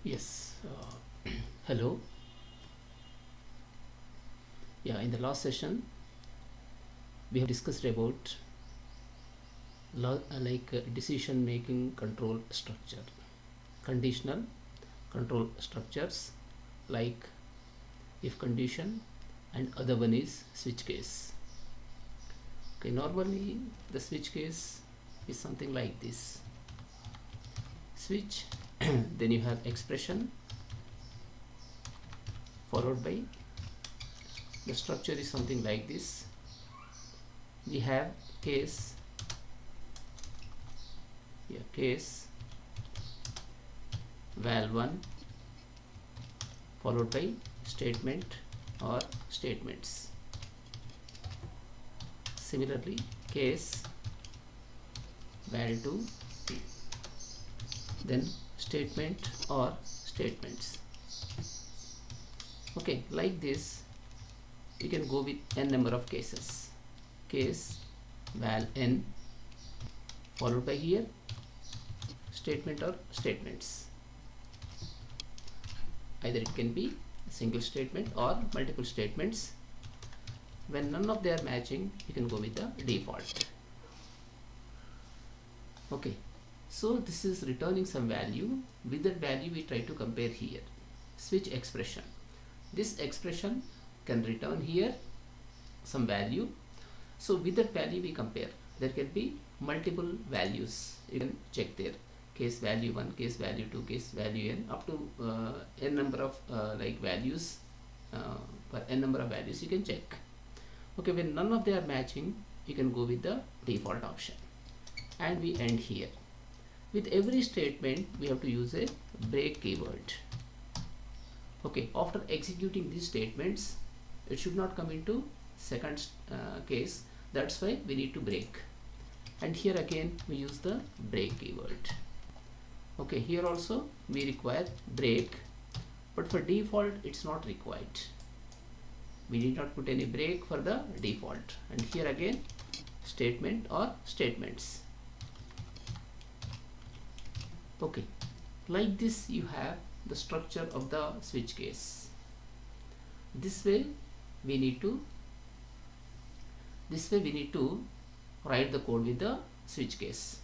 Yes. Hello. Yeah, in the last session, we have discussed about decision making control structure, conditional control structures like if condition, and other one is switch case. Okay, normally the switch case is something like this: switch, then you have expression followed by the structure is something like this. We have case, case val1 followed by statement or statements. Similarly, case val2, then statement or statements. Okay, like this you can go with n number of cases. Case val n followed by here statement or statements. Either it can be a single statement or multiple statements. When none of them are matching, you can go with the default. Okay, so this is returning some value. With that value we try to compare here. Switch expression. This expression can return here some value. So with that value we compare. There can be multiple values. You can check there. Case value 1, case value 2, case value n, up to n number of values, for n number of values you can check. Okay, when none of them are matching, you can go with the default option. And we end here. With every statement we have to use a break keyword. Okay, after executing these statements, it should not come into second case. That's why we need to break. And here again we use the break keyword. Okay, here also we require break, but for default it's not required. We need not put any break for the default. And here again statement or statements. Okay, like this you have the structure of the switch case. This way we need to write the code with the switch case.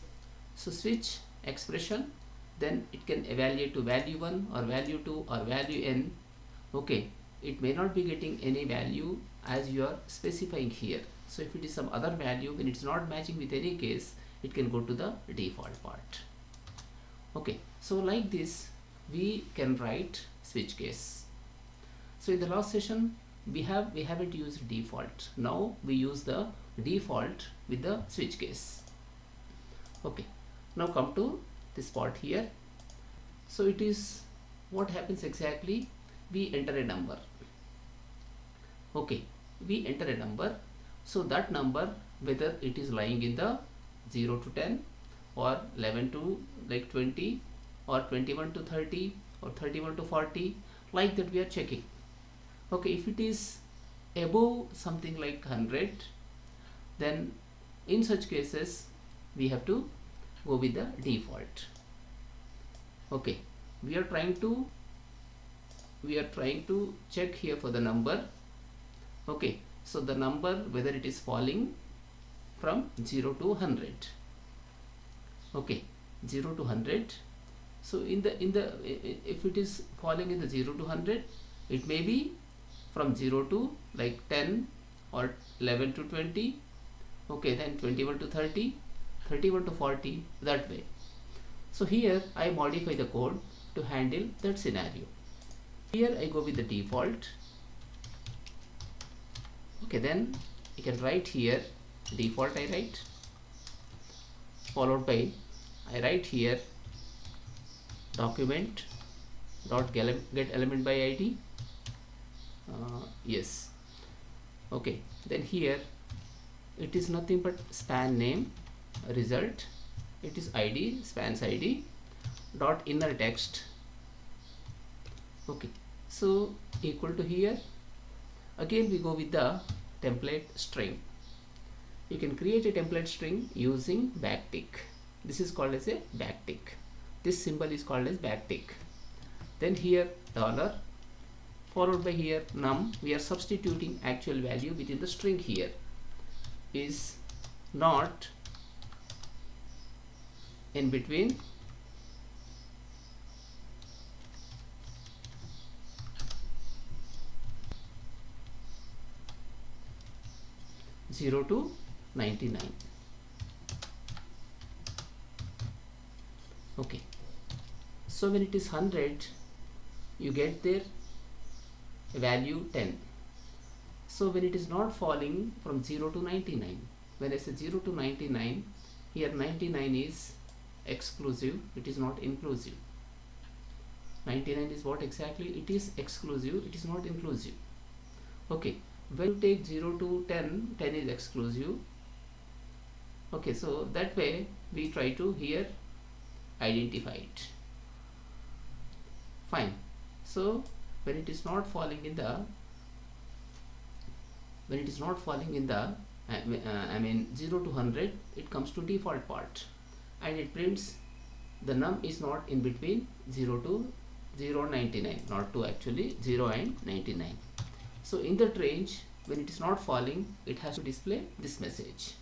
So switch expression, then it can evaluate to value 1 or value 2 or value n. Okay, it may not be getting any value as you are specifying here. So if it is some other value, when it's not matching with any case, it can go to the default part. Okay, so like this we can write switch case. So in the last session we haven't used default. Now we use the default with the switch case. Okay, now come to this part here. So it is what happens exactly. We enter a number. Okay, we enter a number. So that number, whether it is lying in the 0 to 10 or 11 to 20 or 21 to 30 or 31 to 40, like that we are checking. Okay, if it is above something like 100, then in such cases we have to go with the default. Okay, we are trying to check here for the number. Okay, so the number whether it is falling from 0 to 100. Okay, 0 to 100. So if it is falling in the 0 to 100, it may be from 0 to 10 or 11 to 20. Okay, then 21 to 30, 31 to 40, that way. So here I modify the code to handle that scenario. Here I go with the default. Okay, then you can write here default. I write followed by I write here document dot get element by id. Yes. Okay, then here it is nothing but span name result. It is id, spans id dot inner text. Okay, so equal to here. Again we go with the template string. You can create a template string using backtick. This is called as a backtick. This symbol is called as backtick. then here dollar, followed by here num. We are substituting actual value within the string here, is not in between 0 to 99. Okay, so when it is 100, you get their value 10. So when it is not falling from 0 to 99, when I say 0 to 99, here 99 is exclusive, it is not inclusive. 99 is what exactly? It is exclusive, it is not inclusive. Okay, when you take 0 to 10, 10 is exclusive. Okay, so that way we try to here identify it. Fine. So when it is not falling in the I mean 0 to 100, it comes to default part and it prints the num is not in between 0 to 99, not to actually 0 and 99. So in that range, when it is not falling, it has to display this message.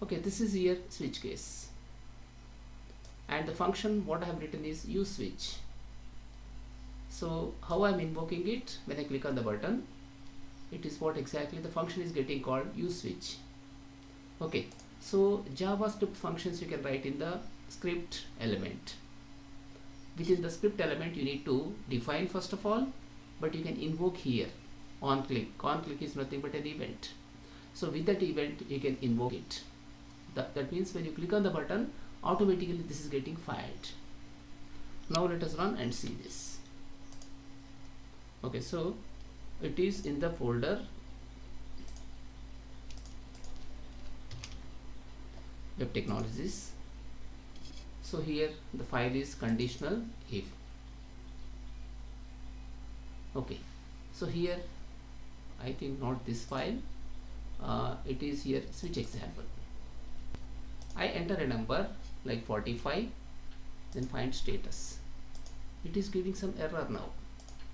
Okay, this is here switch case, and the function what I have written is useSwitch. So how I am invoking it? When I click on the button, it is what exactly the function is getting called useSwitch. Okay, so JavaScript functions you can write in the script element. Within the script element you need to define first of all, but you can invoke here on click. On click is nothing but an event. So with that event you can invoke it. That means when you click on the button, automatically this is getting fired. Now let us run and see this. Okay, so it is in the folder web technologies. So here the file is conditional if. Okay, so here I think not this file, it is here switch example. I enter a number like 45, then find status. It is giving some error now.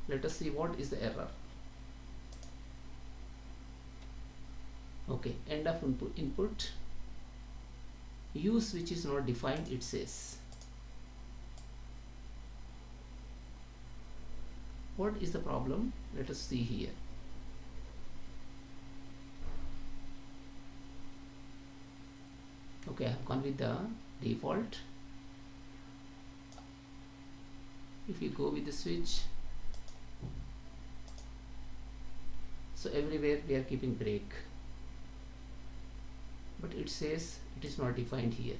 Let us see what is the error. Okay, end of input. Use which is not defined, it says. What is the problem? Let us see here. Okay, I have gone with the default. If you go with the switch, so everywhere we are keeping break, but it says it is not defined here.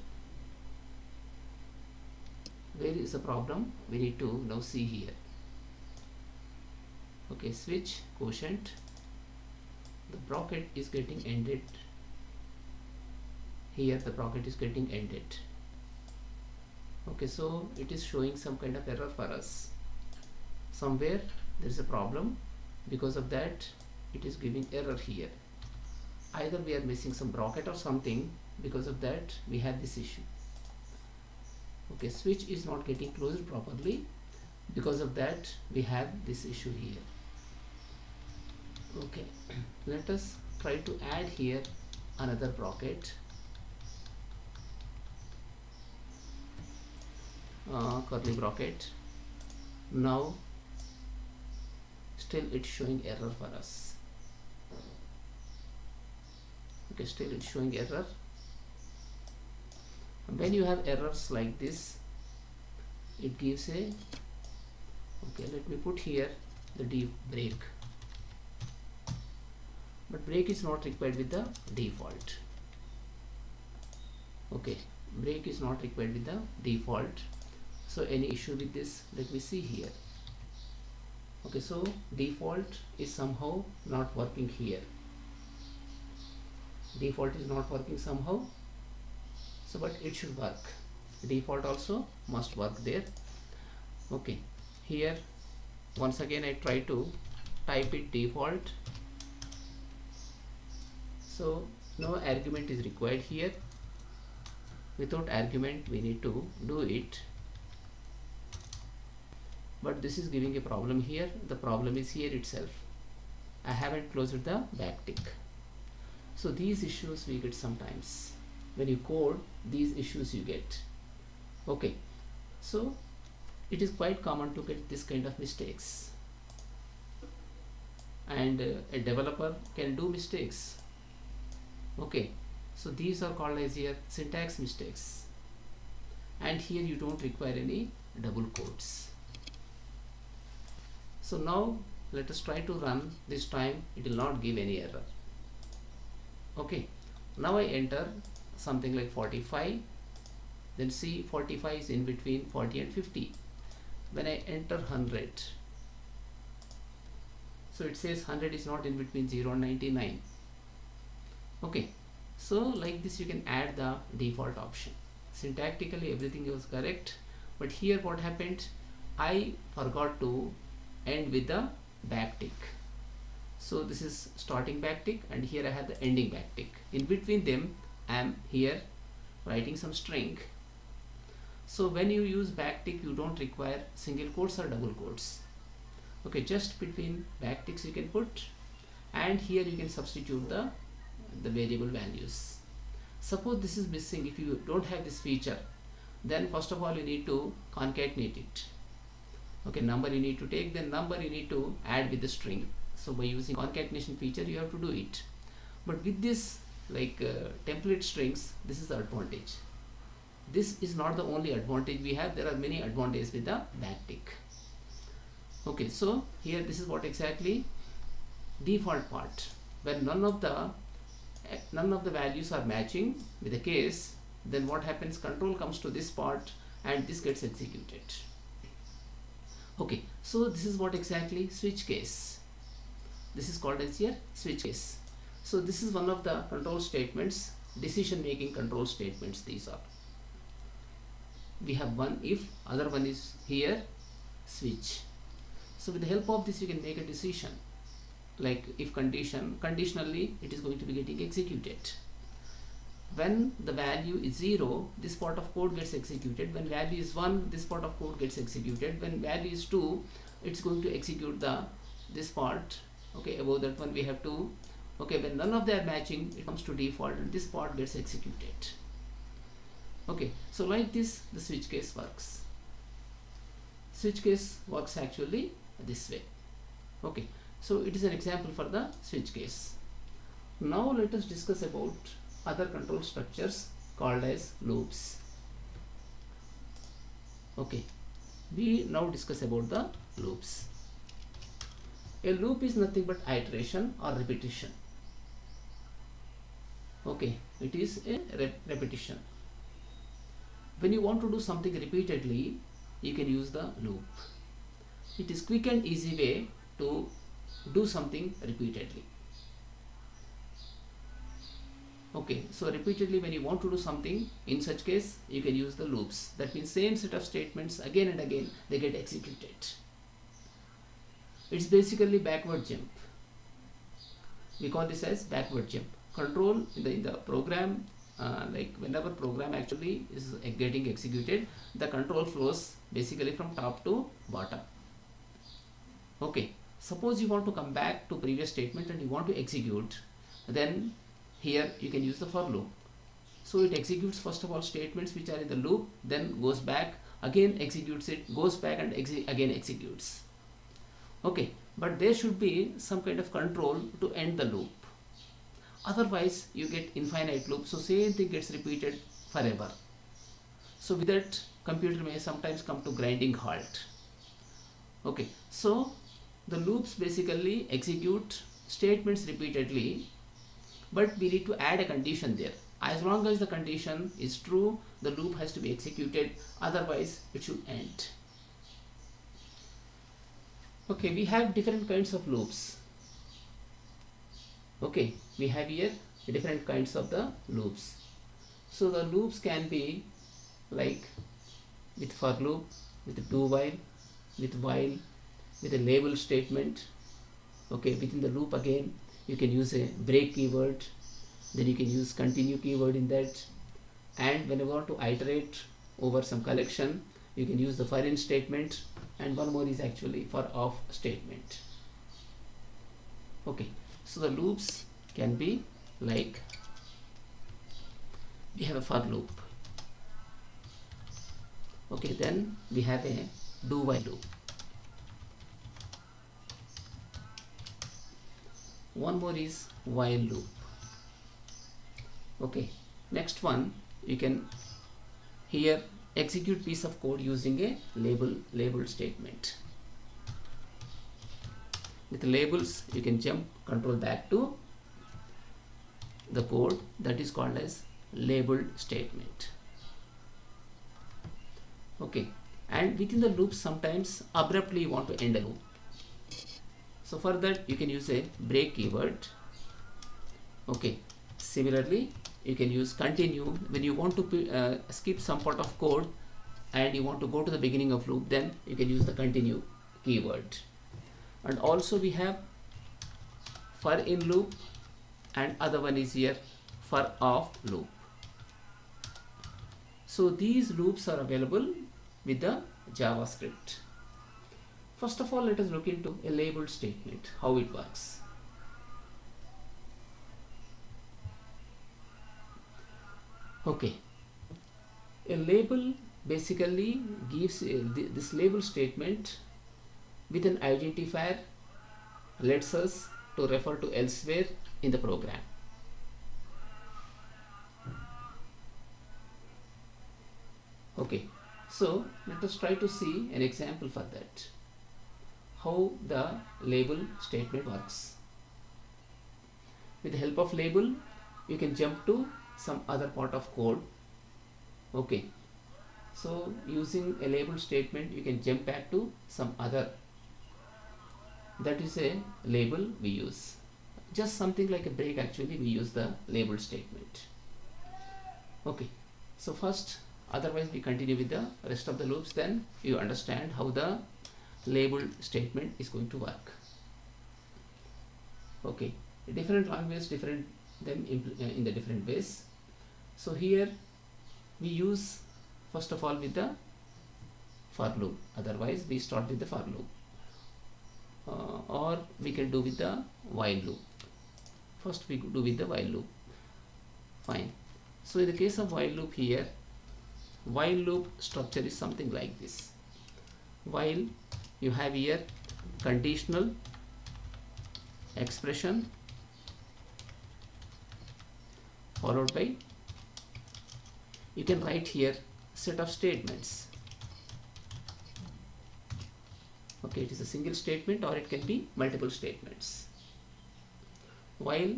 Where is the problem? We need to now see here. Okay, switch quotient, the bracket is getting ended. Here the bracket is getting ended. Okay, so it is showing some kind of error for us. Somewhere there is a problem. Because of that it is giving error here. Either we are missing some bracket or something. Because of that we have this issue. Okay, switch is not getting closed properly. Because of that we have this issue here. Okay, let us try to add here another bracket, curly bracket. Now still it's showing error for us. Okay, still it's showing error. When you have errors like this, it gives a, okay, let me put here the break, but break is not required with the default. Okay, break is not required with the default. So any issue with this? Let me see here. Okay, so default is somehow not working here. Default is not working somehow. So but it should work. Default also must work there. Okay, here once again I try to type it default. So no argument is required here. Without argument we need to do it. but this is giving a problem here. The problem is here itself. I haven't closed the backtick. So these issues we get sometimes when you code. These issues you get. Okay, so it is quite common to get this kind of mistakes, and a developer can do mistakes. Okay, so these are called as here syntax mistakes, and here you don't require any double quotes. So now let us try to run. This time it will not give any error. Okay, now I enter something like 45, then see 45 is in between 40 and 50. When I enter 100, so it says 100 is not in between 0 and 99. Okay, so like this you can add the default option. Syntactically everything was correct, but here what happened, I forgot to end with the backtick. So this is starting backtick, and here I have the ending backtick. In between them I am here writing some string. So when you use backtick, you don't require single quotes or double quotes. Okay, just between backticks you can put, and here you can substitute the variable values. Suppose this is missing. If you don't have this feature, then first of all you need to concatenate it. Okay, number you need to take, then number you need to add with the string. So by using concatenation feature you have to do it. But with this template strings, this is the advantage. This is not the only advantage we have. There are many advantages with the backtick. Okay, so here this is what exactly default part. When none of the values are matching with the case, then what happens, control comes to this part and this gets executed. Okay, so this is what exactly switch case. This is called as here switch case. So this is one of the control statements, decision making control statements. These are, we have one if, other one is here switch. So with the help of this you can make a decision, like if conditionally it is going to be getting executed. When the value is 0, this part of code gets executed. When value is 1, this part of code gets executed. When value is 2, it's going to execute this part. Okay, above that one we have 2. Okay, when none of them are matching, it comes to default and this part gets executed. Okay, so like this the switch case works. Switch case works actually this way. Okay, so it is an example for the switch case. Now let us discuss about other control structures called as loops. Okay, we now discuss about the loops. A loop is nothing but iteration or repetition. Okay, it is a repetition. When you want to do something repeatedly, you can use the loop. It is quick and easy way to do something repeatedly. Okay, so repeatedly when you want to do something, in such case you can use the loops. That means same set of statements again and again they get executed. It's basically backward jump. We call this as backward jump. Control in the program, like whenever program actually is getting executed, the control flows basically from top to bottom. Okay, suppose you want to come back to previous statement and you want to execute, then here you can use the for loop. So it executes first of all statements which are in the loop, then goes back, again executes it, goes back and again executes. Okay, but there should be some kind of control to end the loop. Otherwise you get infinite loop, so same thing gets repeated forever. So with that, computer may sometimes come to grinding halt. Okay, so the loops basically execute statements repeatedly, but we need to add a condition there. As long as the condition is true, the loop has to be executed, otherwise it should end. Okay, we have different kinds of loops. Okay, we have here different kinds of the loops. So the loops can be like with for loop, with do while, with a label statement. Okay, within the loop again you can use a break keyword, then you can use continue keyword in that, and when you want to iterate over some collection, you can use the for in statement, and one more is actually for off statement. Okay, so the loops can be like, we have a for loop. Okay, then we have a do while loop. One more is while loop. Okay, next one, you can here execute piece of code using a label statement. With labels, you can jump control back to the code that is called as labeled statement. Okay, and within the loop, sometimes abruptly you want to end a loop. So for that, you can use a break keyword. Okay, similarly, you can use continue when you want to skip some part of code and you want to go to the beginning of loop, then you can use the continue keyword. And also we have for in loop, and other one is here for off loop. So these loops are available with the JavaScript. First of all, let us look into a labeled statement, how it works. Okay, a label basically gives this label statement with an identifier lets us to refer to elsewhere in the program. Okay, so let us try to see an example for that, how the label statement works. With the help of label, you can jump to some other part of code. Okay, so using a label statement, you can jump back to some other, that is a label we use. Just something like a break, actually we use the label statement. Okay, so first, otherwise we continue with the rest of the loops, then you understand how the labeled statement is going to work. Okay, different languages different them in the different ways. So here we use first of all with the for loop, otherwise we start with the for loop, or we can do with the while loop. First we do with the while loop. Fine. So in the case of while loop, here while loop structure is something like this. While you have here conditional expression followed by, you can write here set of statements. Okay, it is a single statement or it can be multiple statements. While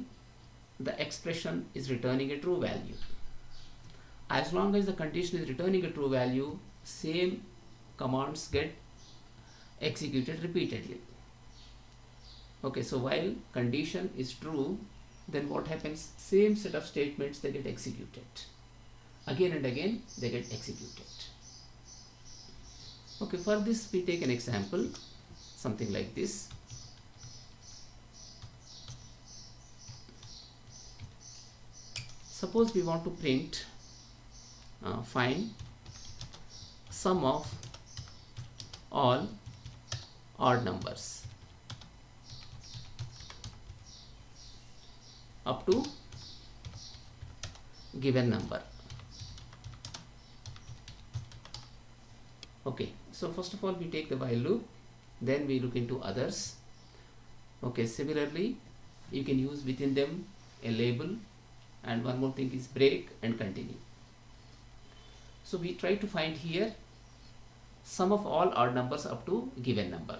the expression is returning a true value. As long as the condition is returning a true value, same commands get executed repeatedly. Okay, so while condition is true, then what happens? Same set of statements, they get executed. Again and again, they get executed. Okay, for this we take an example, something like this. Suppose we want to print, find sum of all odd numbers up to given number. Okay, so first of all we take the while loop, then we look into others. Okay, similarly you can use within them a label, and one more thing is break and continue. So we try to find here sum of all odd numbers up to given number,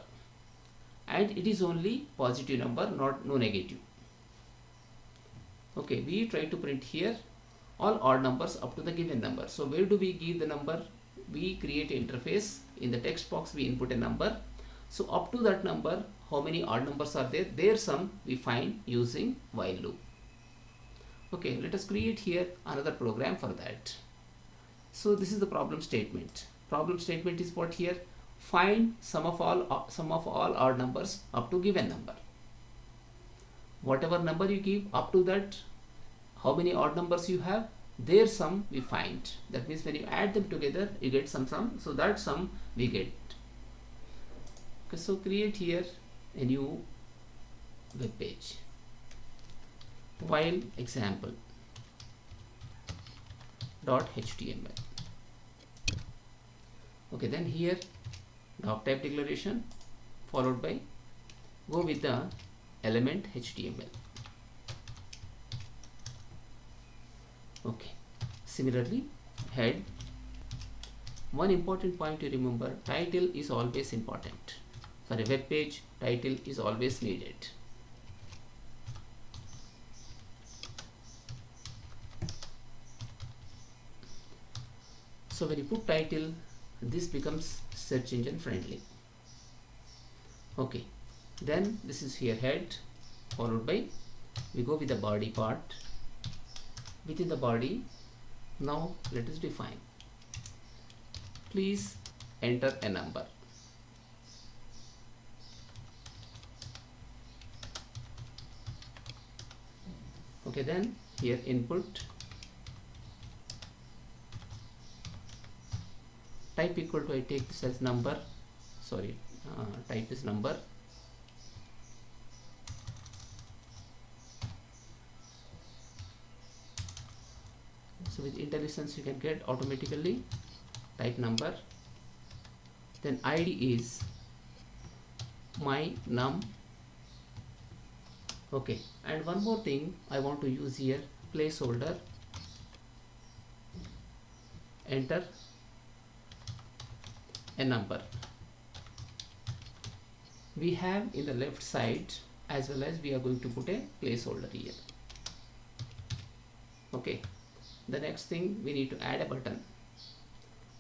and it is only positive number, no negative. Okay, we try to print here all odd numbers up to the given number. So where do we give the number? We create an interface. In the text box we input a number. So up to that number, how many odd numbers are there? Their sum we find using while loop. Okay, let us create here another program for that. So this is the problem statement. Problem statement is what here? Find sum of all odd numbers up to given number. Whatever number you give, up to that, how many odd numbers you have, their sum we find. That means when you add them together, you get some sum. So that sum we get. Okay, so create here a new web page. While example .html. Okay, then here doc type declaration followed by go with the element HTML. Okay, similarly head. One important point to remember, title is always important. For a web page, title is always needed. So when you put title, this becomes search engine friendly. Okay, then this is here head, followed by we go with the body part. Within the body, now let us define. Please enter a number. Okay, then here input type equal to, I take this as number, sorry, type is number. So with IntelliSense you can get automatically type number. Then ID is my num. Okay, and one more thing I want to use here, placeholder, enter a number. We have in the left side as well as we are going to put a placeholder here. Okay, the next thing we need to add a button.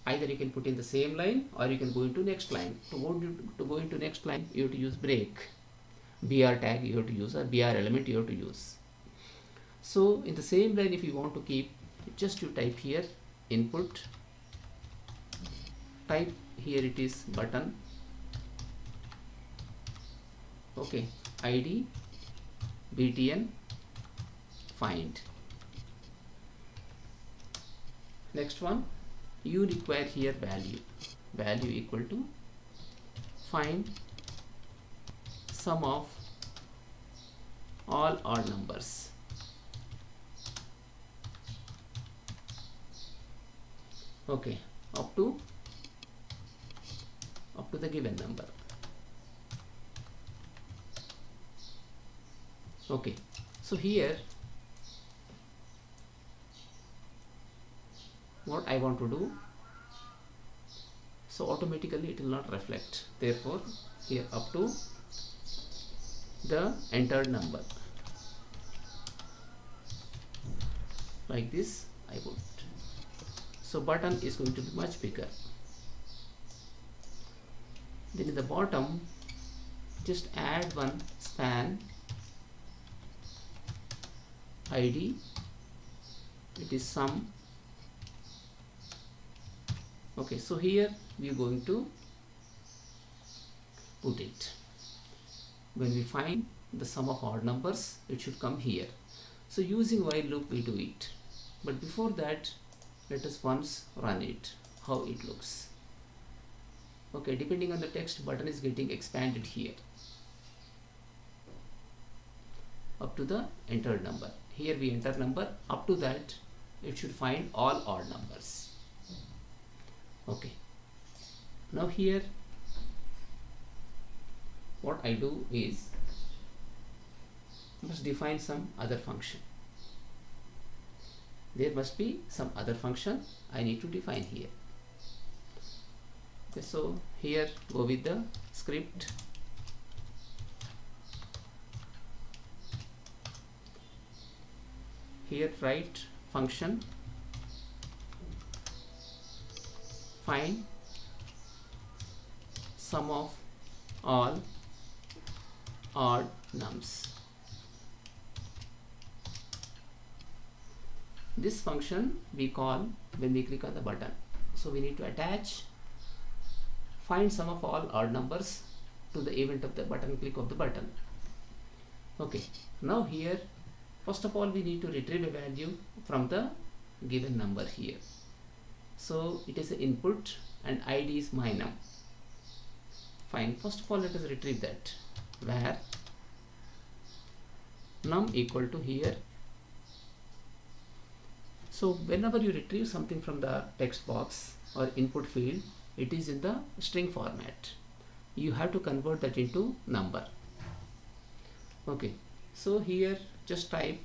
Either you can put in the same line or you can go into next line. To go into next line, you have to use break. BR tag you have to use, or BR element you have to use. So in the same line, if you want to keep, just you type here input, type here it is button. Okay, ID btn find. Next one, you require here value equal to find sum of all odd numbers. Okay, up to the given number. Okay, so here what I want to do, so automatically it will not reflect, therefore here up to the entered number, like this I put. So button is going to be much bigger. Then in the bottom just add one span ID, it is sum. Okay, so here we are going to put it. When we find the sum of odd numbers, it should come here. So using while loop we do it, but before that let us once run it, how it looks. Okay, depending on the text, button is getting expanded here up to the entered number. Here we enter number, up to that it should find all odd numbers. Okay, now here what I do is must define some other function. There must be some other function I need to define here. Okay, so here go with the script. Here write function find sum of all odd nums. This function we call when we click on the button. So we need to attach find sum of all odd numbers to the event of the button click of the button. Okay, now here first of all we need to retrieve a value from the given number here. So it is an input and id is my num. Fine, first of all let us retrieve that, where num equal to here. So whenever you retrieve something from the text box or input field, it is in the string format. You have to convert that into number. Okay, so here just type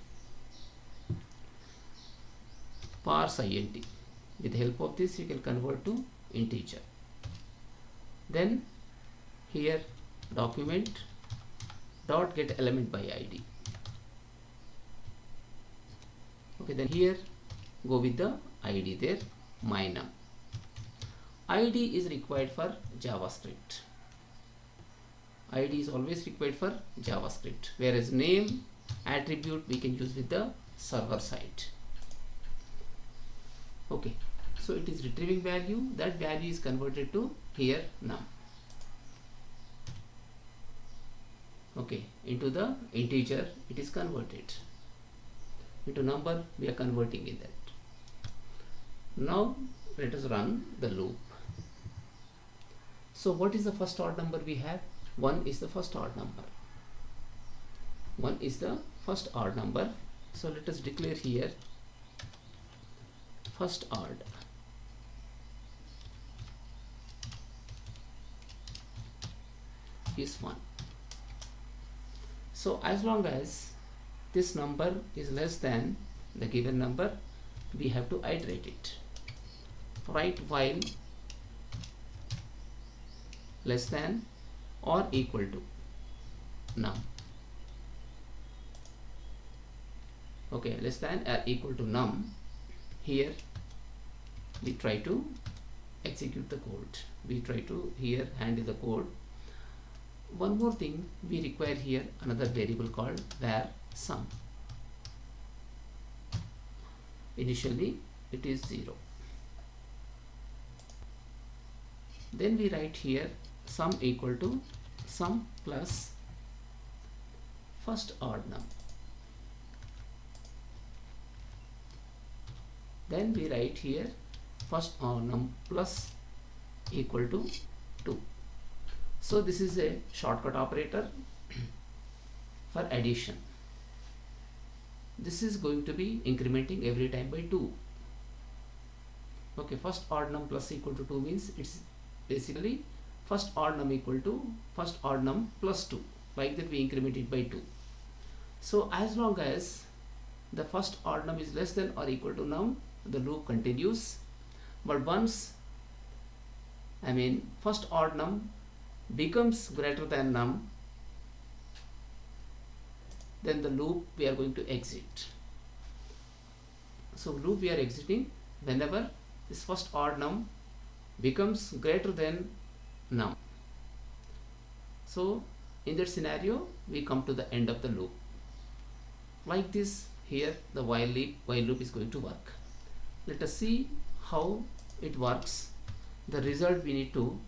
parse int. With the help of this you can convert to integer. Then here document dot get element by id. Okay, then here go with the id there, my num. id is required for JavaScript. id is always required for JavaScript, whereas name attribute we can use with the server side. Okay, so it is retrieving value, that value is converted to here num. Okay, into the integer it is converted, into number we are converting in that. Now let us run the loop. So what is the first odd number we have? 1 is the first odd number. 1 is the first odd number. So let us declare here first odd. Is 1. So as long as this number is less than the given number, we have to iterate it. Write while less than or equal to num. Okay, less than or equal to num. Here we try to execute the code. We try to here handle the code. One more thing, we require here another variable called var sum. Initially it is 0. Then we write here sum equal to sum plus first odd num. Then we write here first odd num plus equal to 2. So this is a shortcut operator for addition. This is going to be incrementing every time by 2. Okay, first odd num plus equal to 2 means it's basically first odd num equal to first odd num plus 2. Like that we increment it by 2. So as long as the first odd num is less than or equal to num, the loop continues. But once first odd num becomes greater than num, then the loop we are going to exit. So loop we are exiting whenever this first odd num becomes greater than num. So in that scenario we come to the end of the loop. Like this, here the while loop is going to work. Let us see how it works. The result we need to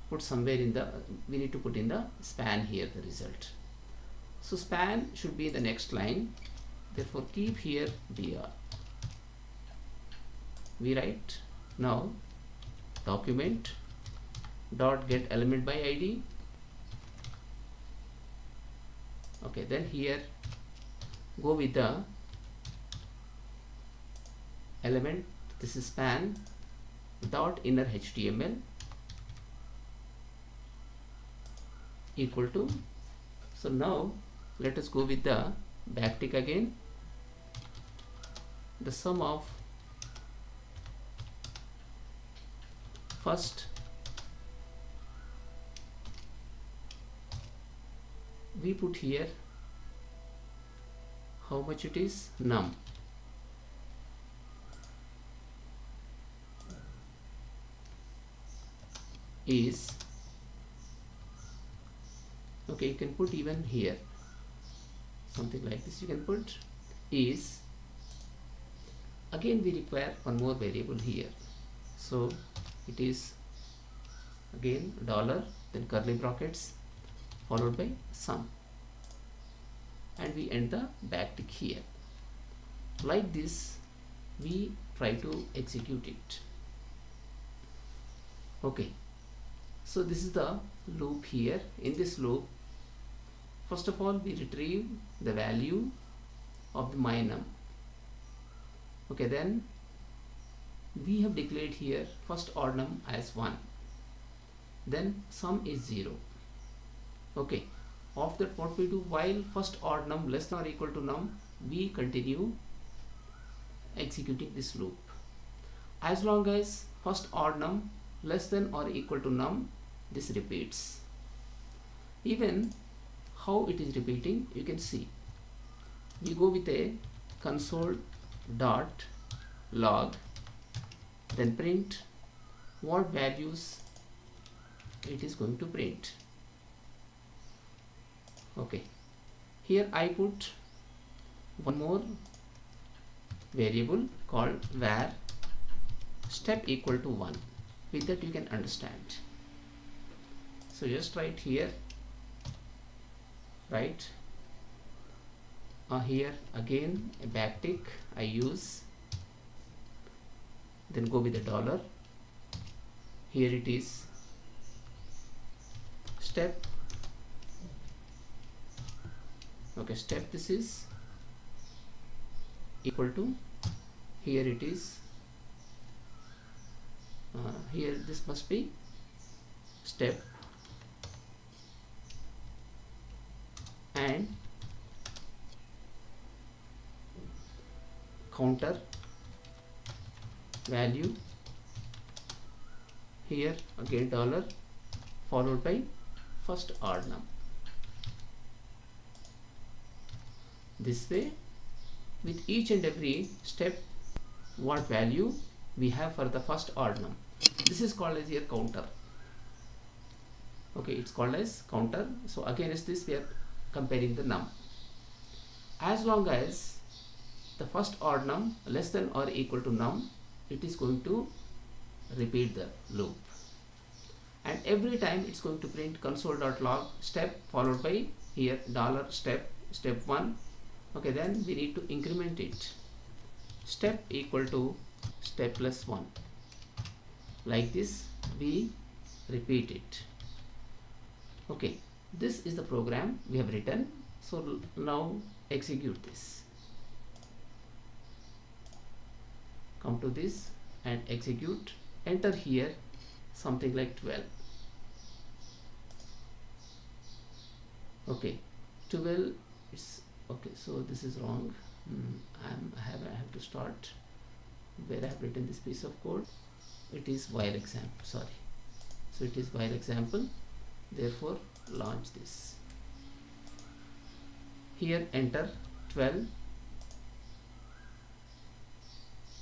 put somewhere in the, we need to put in the span here the result. So span should be in the next line, therefore keep here br. We write now document dot get element by id. Okay, then here go with the element, this is span dot inner html equal to. So now let us go with the backtick again, the sum of first we put here how much it is, num. Is okay, you can put even here something like this, you can put is. Again we require one more variable here, so it is again dollar, then curly brackets followed by sum, and we end the backtick here. Like this we try to execute it. Okay, so this is the loop here. In this loop, first of all we retrieve the value of the my num. Okay, then we have declared here first odd num as 1, then sum is 0. Okay, after that what we do, while first odd num less than or equal to num, we continue executing this loop. As long as first odd num less than or equal to num, this repeats. Even how it is repeating, you can see. We go with a console dot log, then print what values it is going to print. Okay, here I put one more variable called var step equal to 1. With that you can understand. So just write here, right, here again a backtick I use, then go with the dollar. Here it is step. Okay, step this is equal to, here it is, here this must be step, and counter value, here again dollar followed by first odd num. This way, with each and every step what value we have for the first odd num. This is called as a counter. Okay, it's called as counter. So against this we are comparing the num. As long as the first odd num less than or equal to num, it is going to repeat the loop, and every time it's going to print console.log step followed by here dollar step 1. Okay, then we need to increment it, step equal to step plus 1. Like this we repeat it. Okay, this is the program we have written. So now execute this. Come to this and execute. Enter here something like 12. Okay, 12 is okay. So this is wrong. I have to start where I have written this piece of code. It is while example. Sorry. So it is while example. Therefore, launch this. Here enter 12.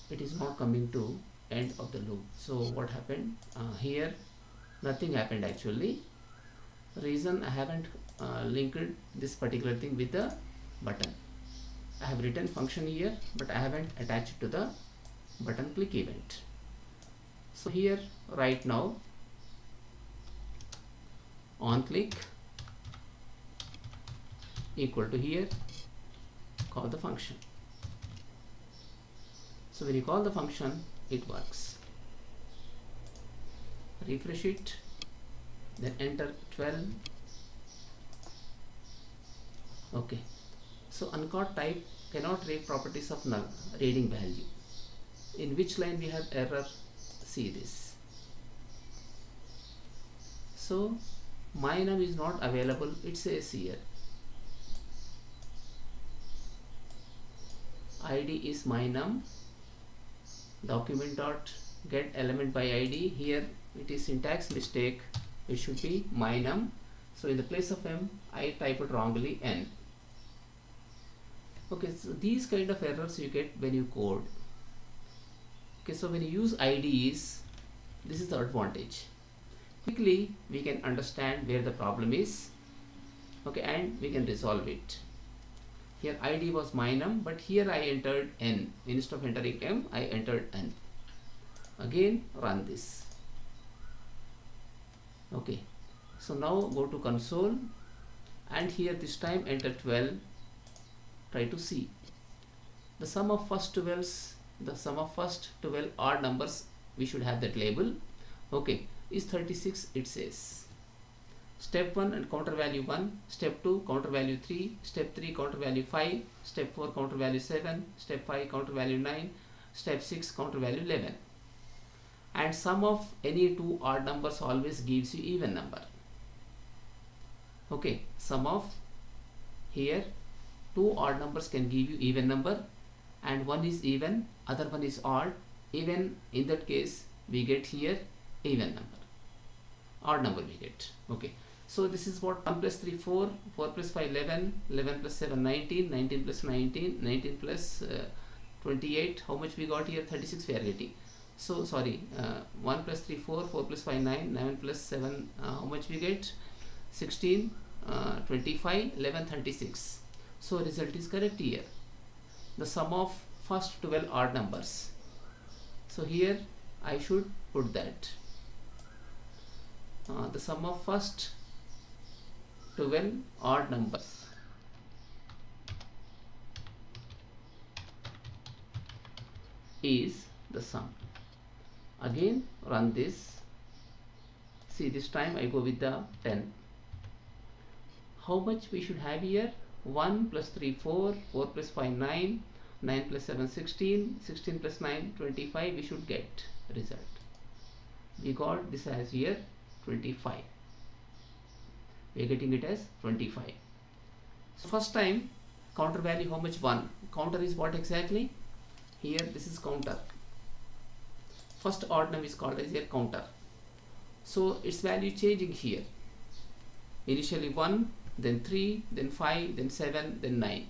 It is not coming to end of the loop. So what happened? Here nothing happened actually. Reason I haven't linked this particular thing with the button. I have written function here, but I haven't attached it to the button click event. So here right now on click equal to here call the function. So when you call the function, it works. Refresh it, then enter 12. Okay, so uncaught type cannot read properties of null reading value. In which line we have error? See this. So my num is not available. It says here id is my num, document dot get element by id. Here it is syntax mistake. It should be my num. So in the place of m, I typed wrongly n. Okay, so these kind of errors you get when you code. Okay, so when you use IDEs, this is the advantage. Quickly we can understand where the problem is. Okay, and we can resolve it. Here ID was my num, but here I entered n. Instead of entering m, I entered n. Again run this. Okay, so now go to console, and here this time enter 12. Try to see the sum of first 12's the sum of first 12 odd numbers, we should have that label, okay, is 36. It says step 1 and counter value 1, step 2 counter value 3, step 3 counter value 5, step 4 counter value 7, step 5 counter value 9, step 6 counter value 11. And sum of any two odd numbers always gives you even number. Okay, sum of here two odd numbers can give you even number, and one is even, other one is odd. Even in that case we get here even number, odd number we get. Okay, so this is what 1 plus 3 4, 4 plus 5 11, 11 plus 7 19, 19 plus 19, 19 plus 28. How much we got here? 36 we are getting. So sorry, 1 plus 3 4, 4 plus 5 9, 9 plus 7, how much we get? 16, 25, 11, 36. So result is correct here. The sum of first 12 odd numbers. So here I should put that. The sum of first 12 odd numbers is the sum. Again run this. See, this time I go with the 10. How much we should have here? 1 plus 3 4, 4 plus 5 9, 9 plus 7 16, 16 plus 9 25. We should get result. We got this as here 25. We are getting it as 25. So first time counter value how much? 1. Counter is what exactly? Here this is counter. First odd number is called as here counter. So its value changing here. Initially 1, then 3, then 5, then 7, then 9.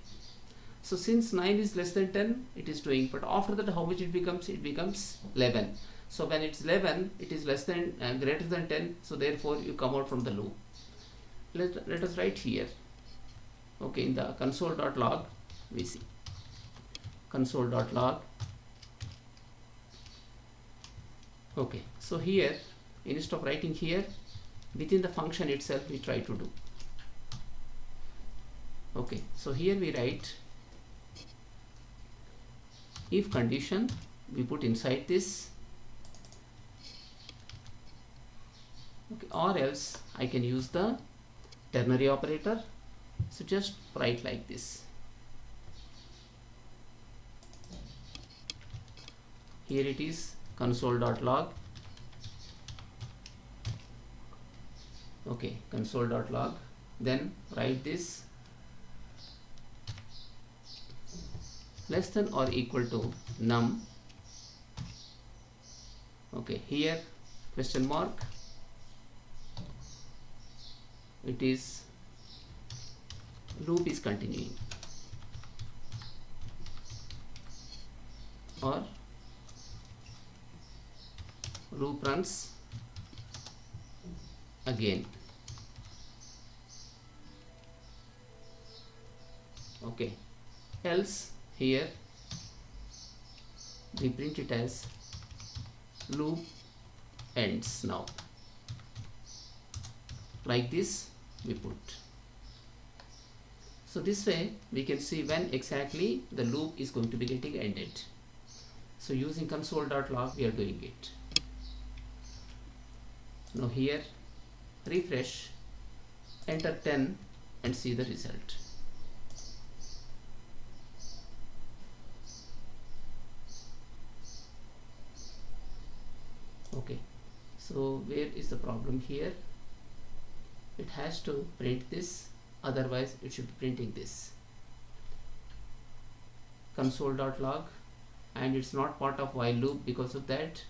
So since 9 is less than 10, it is doing, but after that how much it becomes? It becomes 11. So when it's 11, it is less than greater than 10, so therefore you come out from the loop. Let us write here. Okay, in the console.log we see console.log. Okay, so here instead of writing here, within the function itself we try to do. Okay, so here we write if condition, we put inside this, okay, or else I can use the ternary operator. So just write like this. Here it is console.log. Okay, console.log. Then write this less than or equal to num. Okay, here question mark. It is loop is continuing, or loop runs again. Okay, else here we print it as loop ends now. Like this we put. So this way we can see when exactly the loop is going to be getting ended. So using console.log we are doing it. Now here refresh, enter 10 and see the result. Okay, so where is the problem here? It has to print this, otherwise it should be printing this. Console.log, and it's not part of while loop, because of that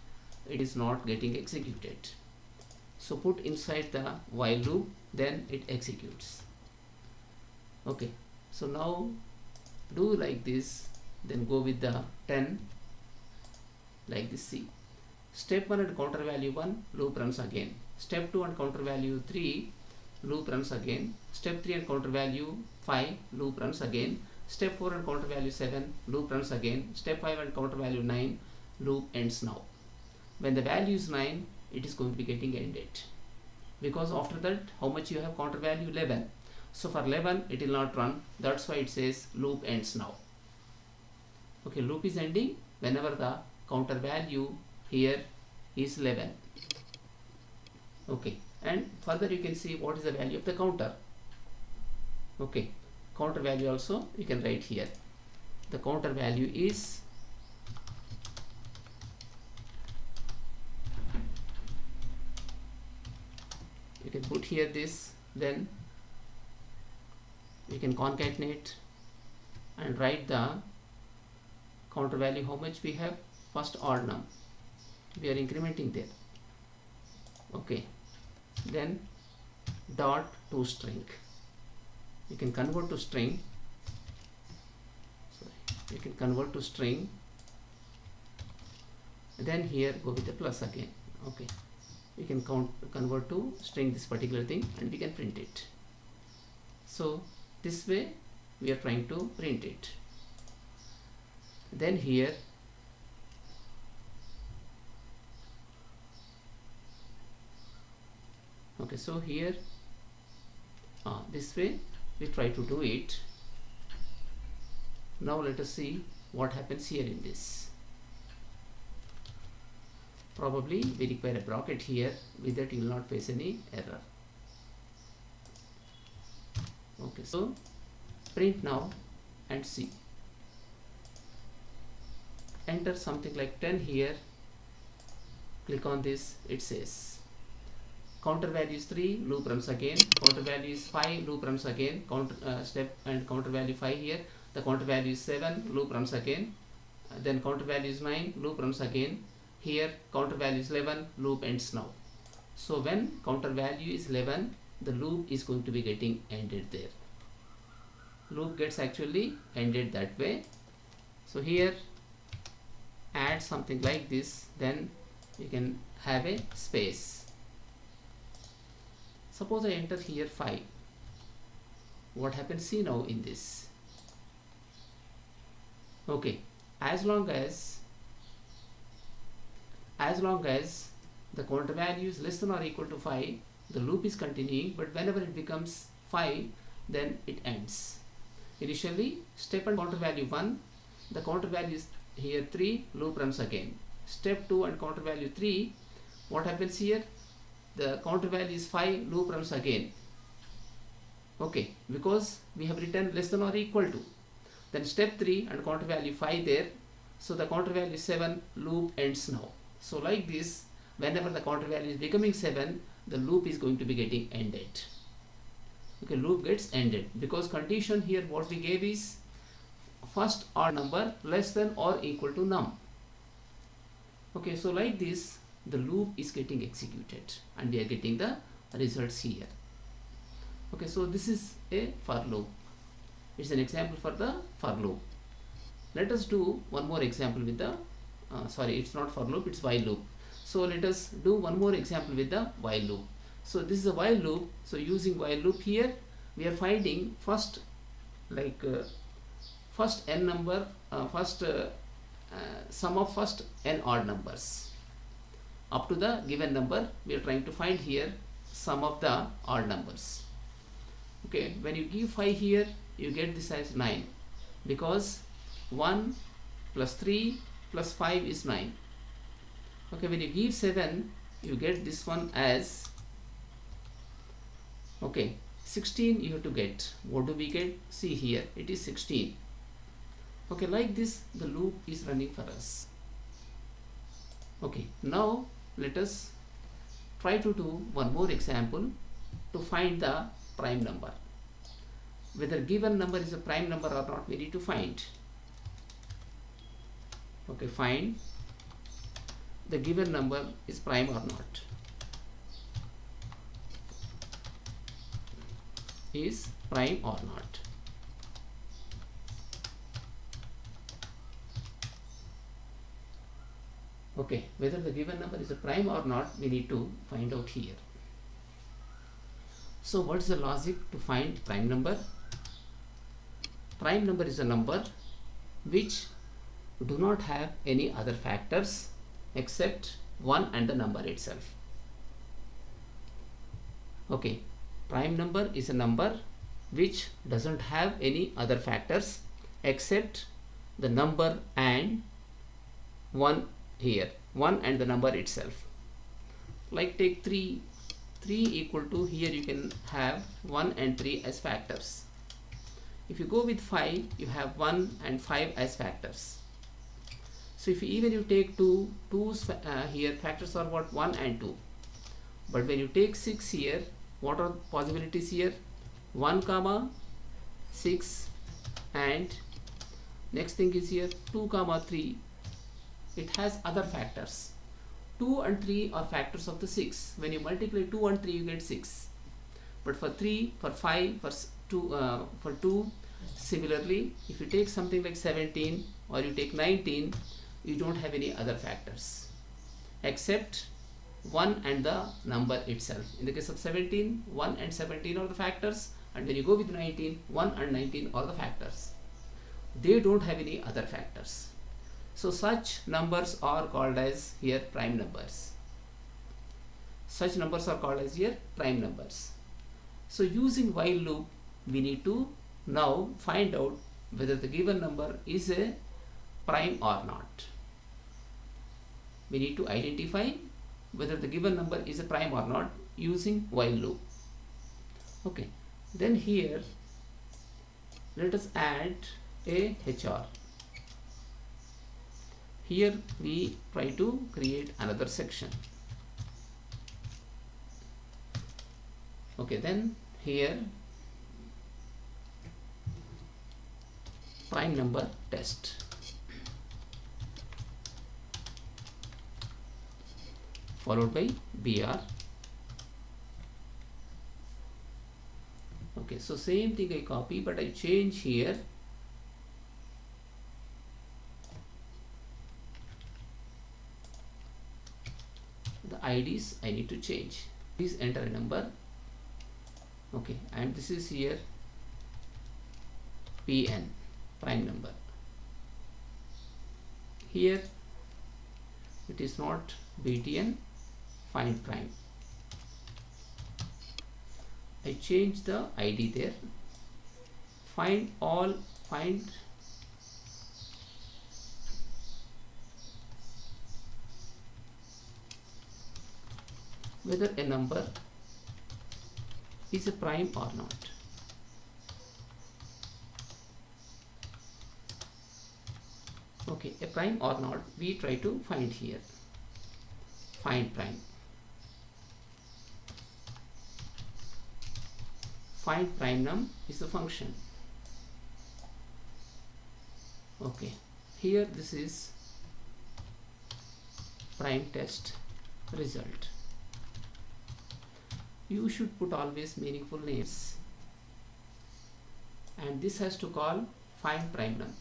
it is not getting executed. So put inside the while loop, then it executes. Okay, so now do like this, then go with the 10 like this. See, step 1 and counter value 1, loop runs again. Step 2 and counter value 3, loop runs again. Step 3 and counter value 5, loop runs again. Step 4 and counter value 7, loop runs again. Step 5 and counter value 9, loop ends now. When the value is 9, it is going to be getting ended, because after that how much you have? Counter value 11. So for 11 it will not run, that's why it says loop ends now. Okay, loop is ending, whenever the counter value here is 11. Okay, and further you can see what is the value of the counter. Okay, counter value also you can write here. The counter value is you can put here this, then we can concatenate and write the counter value how much we have. First odd num, we are incrementing there. Okay, then dot to string, you can convert to string. You can convert to string, then here go with the plus again. Okay, we can convert to string this particular thing and we can print it. So this way we are trying to print it. Then here okay, so here this way we try to do it. Now let us see what happens here in this. Probably we require a bracket here, with that you will not face any error. Okay, so print now and see. Enter something like 10 here, click on this, it says counter value is 3, loop runs again, counter value is 5, loop runs again, step and counter value 5 here, the counter value is 7, loop runs again, then counter value is 9, loop runs again, here counter value is 11, loop ends now. So when counter value is 11, the loop is going to be getting ended there. Loop gets actually ended that way. So here add something like this, then we can have a space. Suppose I enter here 5. What happens? See now in this. Okay, as long as the counter value is less than or equal to 5, the loop is continuing, but whenever it becomes 5, then it ends. Initially step and counter value 1, the counter value is here 3, loop runs again. Step 2 and counter value 3, what happens here? The counter value is 5, loop runs again. Okay, because we have written less than or equal to. Then step 3 and counter value 5 there, so the counter value is 7, loop ends now. So like this, whenever the counter value is becoming 7, the loop is going to be getting ended. Okay, loop gets ended because condition here what we gave is first odd number less than or equal to num. Okay, so like this the loop is getting executed and we are getting the results here. Okay, so this is a for loop. It's an example for the for loop. Let us do one more example with the sorry, it's not for loop, it's while loop. So let us do one more example with the while loop. So this is a while loop. So using while loop here we are finding first first n number, sum of first n odd numbers up to the given number. We are trying to find here sum of the odd numbers. Okay, when you give 5 here, you get this as 9 because 1 plus 3 plus 5 is 9. Okay, when you give 7, you get this one as okay 16. You have to get, what do we get? See here, it is 16. Okay, like this the loop is running for us. Okay, now let us try to do one more example to find the prime number. Whether given number is a prime number or not, we need to find. Okay, find the given number is prime or not. Is prime or not. Okay, whether the given number is a prime or not, we need to find out here. So what is the logic to find prime number? Prime number is a number which do not have any other factors except 1 and the number itself. Okay, prime number is a number which doesn't have any other factors except the number and 1 here, 1 and the number itself. Like take 3 equal to, here you can have 1 and 3 as factors. If you go with 5, you have 1 and 5 as factors. So if even you take 2 here, factors are what, 1 and 2. But when you take 6 here, what are possibilities here? 1 comma 6, and next thing is here 2 comma 3. It has other factors. 2 and 3 are factors of the 6. When you multiply 2 and 3, you get 6. But for 3, for 5, for 2, similarly, if you take something like 17 or you take 19, you don't have any other factors except 1 and the number itself. In the case of 17, 1 and 17 are the factors, and when you go with 19, 1 and 19 are the factors. They don't have any other factors. So such numbers are called as here prime numbers. Such numbers are called as here prime numbers. So using while loop, we need to now find out whether the given number is a prime or not. We need to identify whether the given number is a prime or not using while loop. Okay, then here let us add a HR. Here we try to create another section. Okay, then here prime number test, followed by BR. Okay, so same thing I copy, but I change here the IDs. I need to change. Please enter a number. Okay, and this is here PN, prime number. Here it is not BTN, find prime. I change the ID there. Find all, find whether a number is a prime or not. Okay, a prime or not, we try to find here. Find prime. Find prime num is the function. Okay, here this is prime test result. You should put always meaningful names, and this has to call find prime num.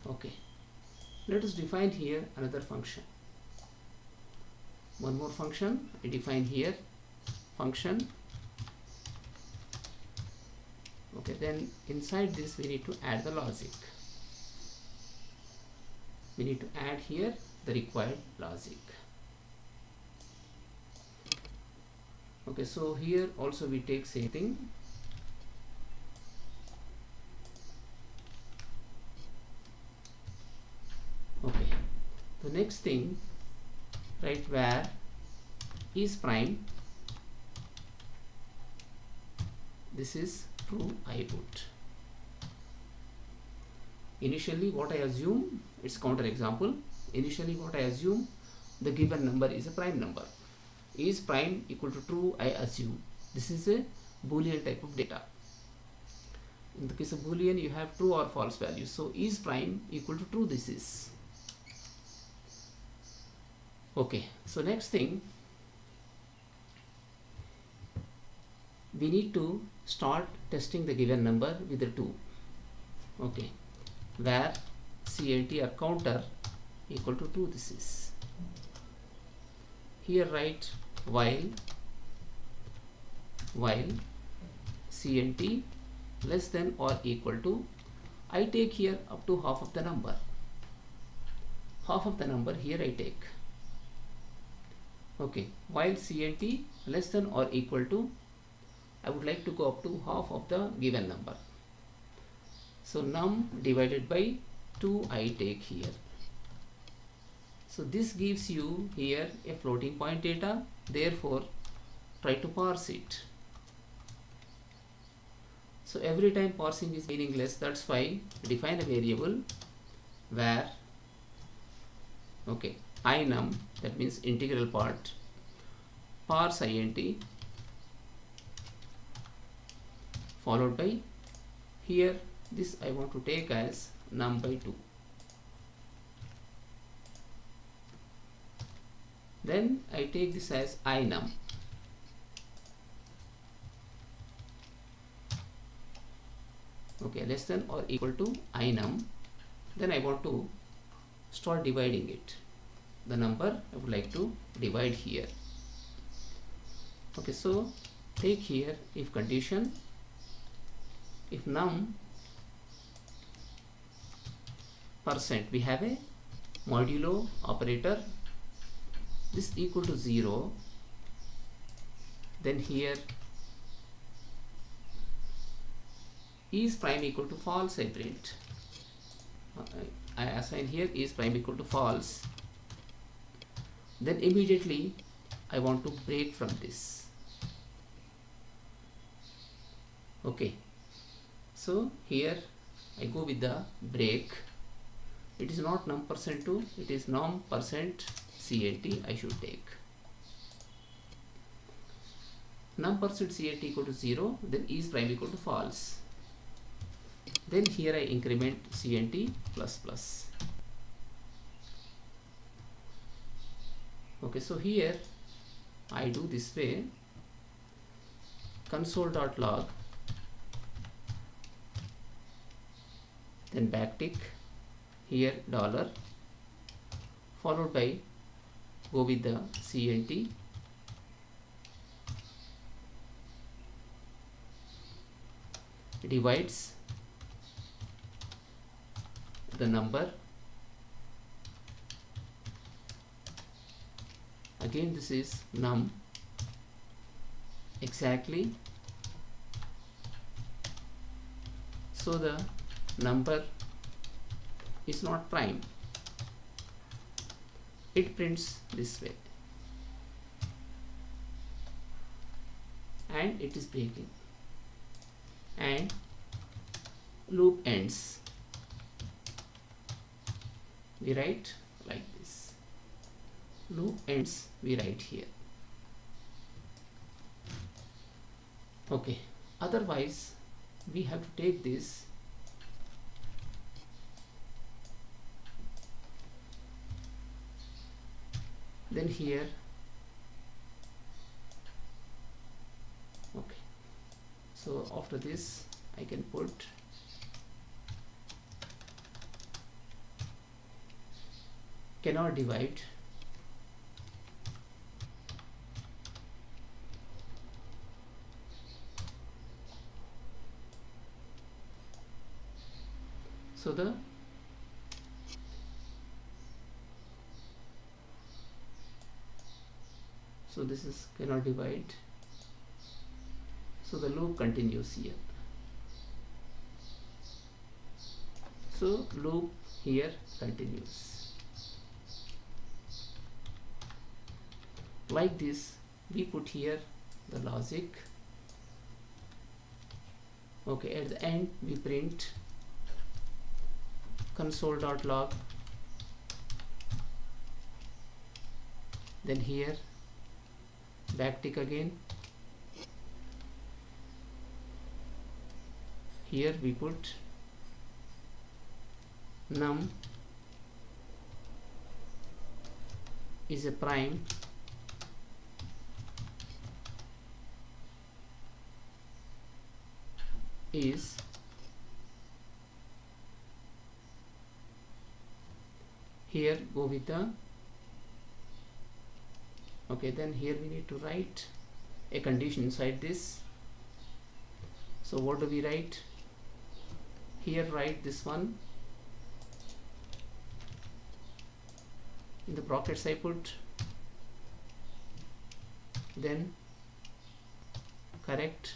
Okay, let us define here another function. One more function I define here, function. Okay, then inside this we need to add the logic. We need to add here the required logic. Okay, so here also we take same thing. Okay, the next thing, right, where is prime, this is true I put. Initially what I assume, it's counter example. Initially what I assume, the given number is a prime number. Is prime equal to true, I assume. This is a Boolean type of data. In the case of Boolean, you have true or false values. So is prime equal to true, this is. Okay, so next thing, we need to start testing the given number with the 2. Okay, where CLT or counter equal to 2, this is. Here write while CNT less than or equal to, I take here up to half of the number. Half of the number here I take. Okay, while CNT less than or equal to, I would like to go up to half of the given number. So num divided by 2 I take here. So this gives you here a floating point data, therefore try to parse it. So every time parsing is meaningless, that's why define a variable where inum, that means integral part, parse int followed by, here this I want to take as num by 2. Then I take this as inum. Less than or equal to inum. Then I want to start dividing it. The number I would like to divide here. So take here if condition, if num percent, we have a modulo operator, this equal to 0, then here is prime equal to false, I print. I assign here is prime equal to false. Then immediately I want to break from this. So here I go with the break. It is not num percent 2, it is num percent CNT I should take. Num percent CNT equal to 0, then is prime equal to false. Then here I increment CNT plus plus. So here I do this way, console.log, then backtick, here dollar, followed by, go with the CNT, divides the number, again this is num exactly, so the number is not prime, it prints this way and it is breaking and loop ends. We write like this, loop ends, we write here. Otherwise we have to take this then here so after this I can put cannot divide, so this is cannot divide, so the loop continues here. So loop here continues. Like this we put here the logic. At the end we print console.log, then here backtick again, here we put num is a prime is here go with the then here we need to write a condition inside this. So what do we write here? Write this one, in the brackets I put, then correct,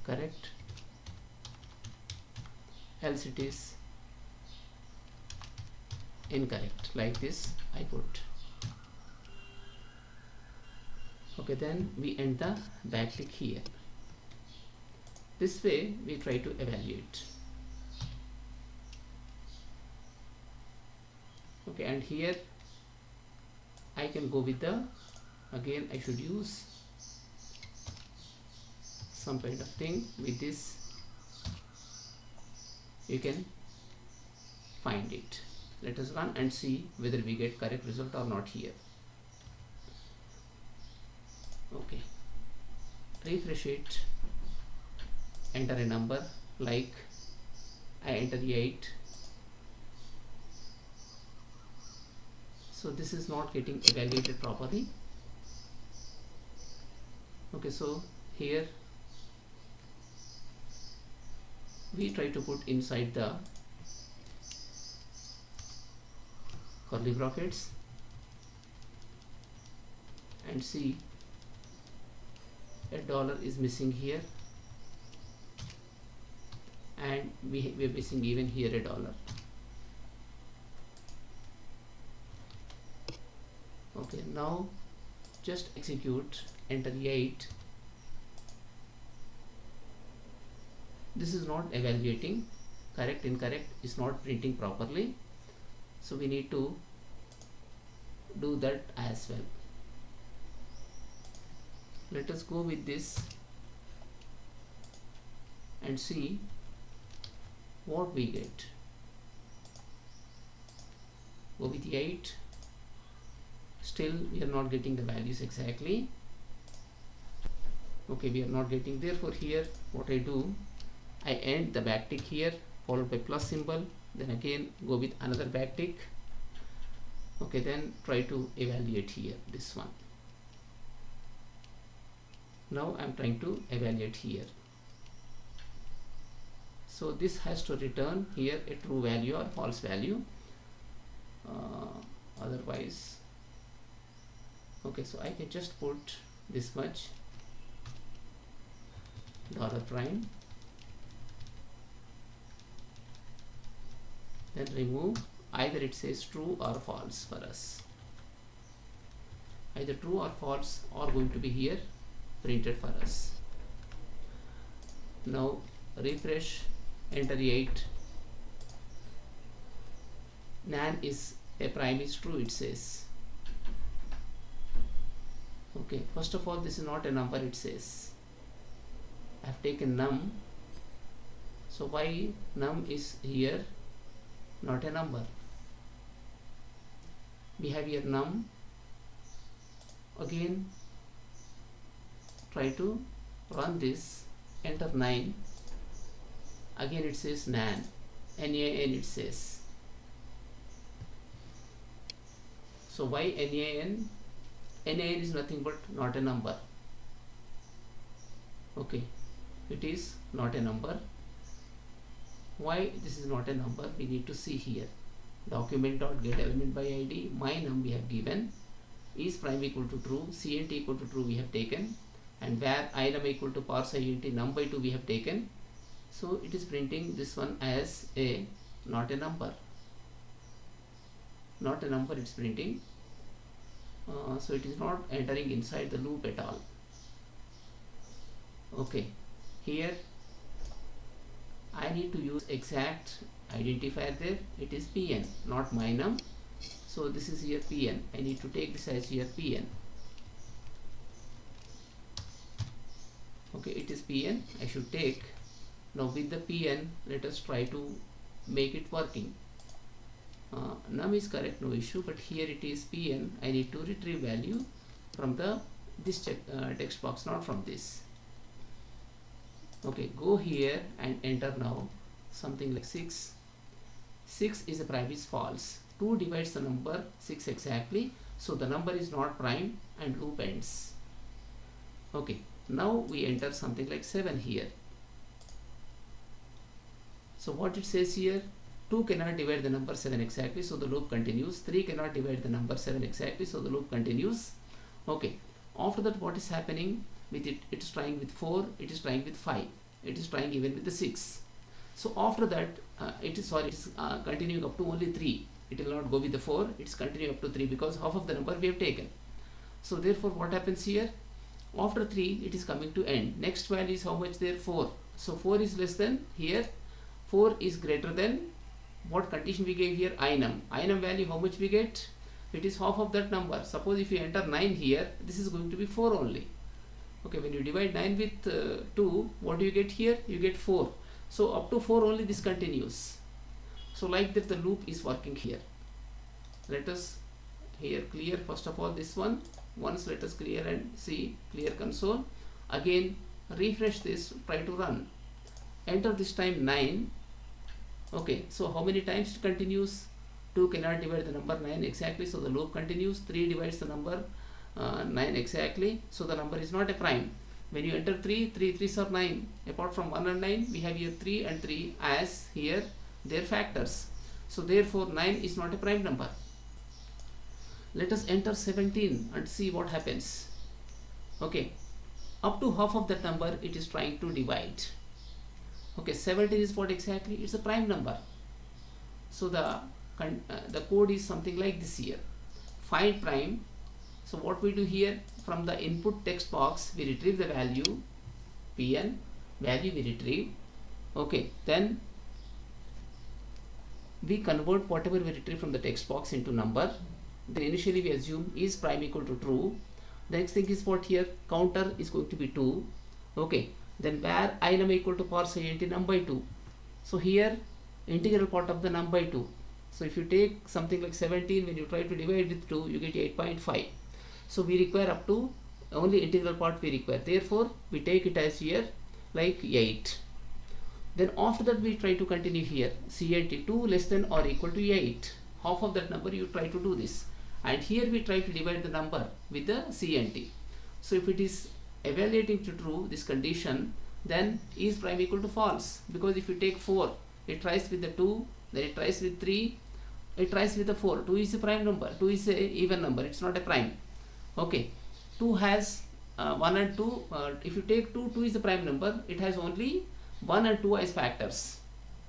correct, else it is incorrect, like this I put. Okay, then we end the backtick here. This way we try to evaluate. Okay, and here I can go with the, again I should use some kind of thing. With this you can find it. Let us run and see whether we get correct result or not here. Okay, refresh it, enter a number, like I enter 8. So this is not getting evaluated properly. Okay, so here we try to put inside the curly brackets and see $1 is missing here, and we're missing even here $1. Okay, now just execute, enter 8. This is not evaluating, correct, incorrect is not printing properly, so we need to do that as well. Let us go with this and see what we get. Go with 8. Still we are not getting the values exactly. Okay, we are not getting, therefore here what I do, I end the backtick here followed by plus symbol, then again go with another backtick. Okay, then try to evaluate here this one. Now I am trying to evaluate here. So this has to return here a true value or false value, otherwise. Okay, so I can just put this much $prime, then remove, either it says true or false for us. Either true or false are going to be here printed for us. Now refresh, enter 8. Nan is a prime is true, it says. Okay, first of all, this is not a number, it says. I have taken num, so why num is here not a number? We have here num. Again try to run this, enter 9. Again it says nan, N-A-N it says. So why N-A-N? N-A-N is nothing but not a number. Okay, it is not a number. Why this is not a number? We need to see here. Document.getElementById, my num we have given, is prime equal to true, cnt equal to true we have taken, and where inum equal to parse int num by 2 we have taken. So it is printing this one as a not a number. Not a number it's printing. So it is not entering inside the loop at all. Okay, here I need to use exact identifier there. It is pn, not my num. So this is here pn. I need to take this as here pn. Okay, it is pn. I should take. Now with the pn, let us try to make it working. Num is correct, no issue, but here it is pn. I need to retrieve value from the this text box, not from this. Okay, go here and enter now something like 6. 6 is a prime is false. 2 divides the number 6 exactly, so the number is not prime and loop ends. Okay, now we enter something like 7 here. So what it says here, 2 cannot divide the number 7 exactly, so the loop continues. 3 cannot divide the number 7 exactly, so the loop continues. Okay, after that what is happening with it? It is trying with 4, it is trying with 5. it is trying even with the 6. So after that it is continuing up to only 3. It will not go with the 4, it's continuing up to 3 because half of the number we have taken. So therefore what happens here, after 3 it is coming to end. Next value is how much there? 4. So 4 is less than, here 4 is greater than what condition we gave here? Inum. Inum value how much we get? It is half of that number. Suppose if you enter 9 here, this is going to be 4 only. Okay, when you divide 9 with 2, what do you get here? You get 4. So up to 4 only this continues. So like that the loop is working here. Let us here clear first of all this one. Once let us clear and see clear console. Again refresh this, try to run. Enter this time 9. Okay, so how many times it continues? 2 cannot divide the number 9 exactly, so the loop continues. 3 divides the number 9 exactly, so the number is not a prime. When you enter 3, 3 3s are 9. Apart from 1 and 9, we have here 3 and 3 as here their factors. So therefore 9 is not a prime number. Let us enter 17 and see what happens. Okay, up to half of that number it is trying to divide. Okay, 17 is what exactly? It's a prime number. So the code is something like this here. Find prime. So what we do here, from the input text box we retrieve the value pn, value we retrieve. Okay, then we convert whatever we retrieve from the text box into number. Then initially we assume is prime equal to true. The next thing is what here, counter is going to be 2. Okay, then where inum equal to parse int num by 2. So here integral part of the num by 2. So if you take something like 17, when you try to divide with 2, you get 8.5. So we require up to only integral part we require. Therefore we take it as here like 8. Then after that we try to continue here. CNT 2 less than or equal to 8. Half of that number you try to do this. And here we try to divide the number with the CNT. So if it is evaluating to true, this condition, then is prime equal to false. Because if you take 4, it tries with the 2, then it tries with 3, it tries with the 4. 2 is a prime number. 2 is a even number. It's not a prime. Okay. 2 has 1 and 2. If you take 2, 2 is a prime number. It has only 1 and 2 as factors.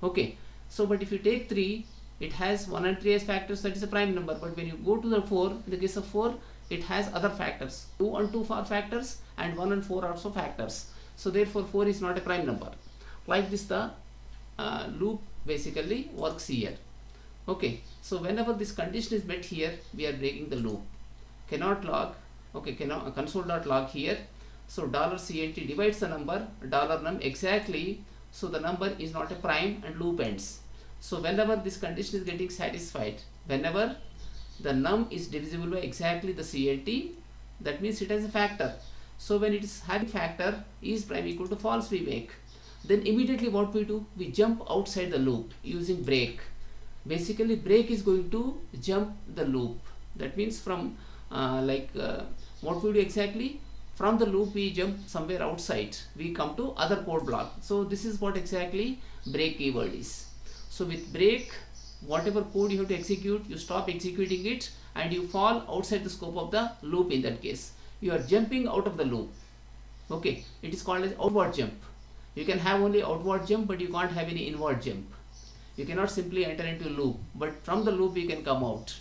Okay. So, but if you take 3, it has 1 and 3 as factors. That is a prime number. But when you go to the 4, in the case of 4, it has other factors. 2 and 2 are factors and 1 and 4 are also factors. So, therefore, 4 is not a prime number. Like this, the loop basically works here. Okay. So, whenever this condition is met here, we are breaking the loop. Cannot log. Okay, console.log here. So $CNT divides the number $num exactly. So the number is not a prime and loop ends. So whenever this condition is getting satisfied, whenever the num is divisible by exactly the CNT, that means it has a factor. So when it is having factor, is prime equal to false we make. Then immediately what we do, we jump outside the loop using break. Basically break is going to jump the loop. That means from what we do exactly, from the loop we jump somewhere outside, we come to other code block. So this is what exactly break keyword is. So with break, whatever code you have to execute, you stop executing it and you fall outside the scope of the loop. In that case you are jumping out of the loop. Okay, it is called as outward jump. You can have only outward jump, but you can't have any inward jump. You cannot simply enter into a loop, but from the loop you can come out.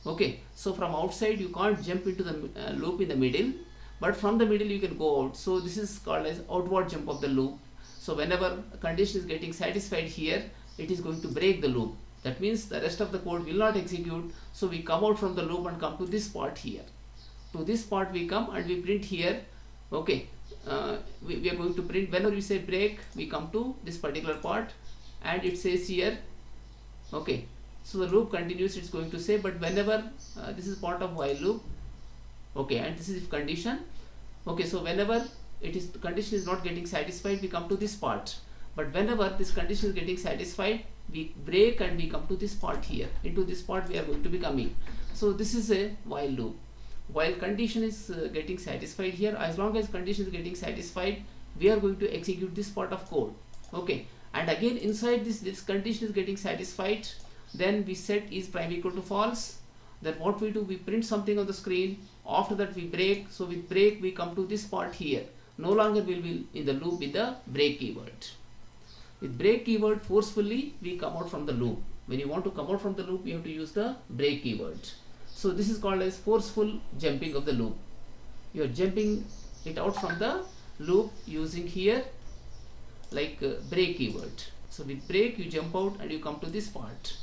Okay, so from outside you can't jump into the loop in the middle, but from the middle you can go out. So this is called as outward jump of the loop. So whenever a condition is getting satisfied here, it is going to break the loop. That means the rest of the code will not execute. So we come out from the loop and come to this part here. To this part we come and we print here. Okay, we are going to print, whenever we say break, we come to this particular part and it says here, okay, so the loop continues, it's going to say, but whenever this is part of while loop, okay, and this is if condition. Okay, so whenever it is, the condition is not getting satisfied, we come to this part. But whenever this condition is getting satisfied, we break and we come to this part here. Into this part we are going to be coming. So this is a while loop. While condition is getting satisfied here, as long as condition is getting satisfied, we are going to execute this part of code. Okay, and again inside this condition is getting satisfied, then we set is prime equal to false. Then what we do, we print something on the screen. After that we break. So with break we come to this part here. no longer will be in the loop with the break keyword. With break keyword, forcefully we come out from the loop. When you want to come out from the loop, you have to use the break keyword. So this is called as forceful jumping of the loop. You are jumping it out from the loop using here like break keyword. So with break you jump out and you come to this part.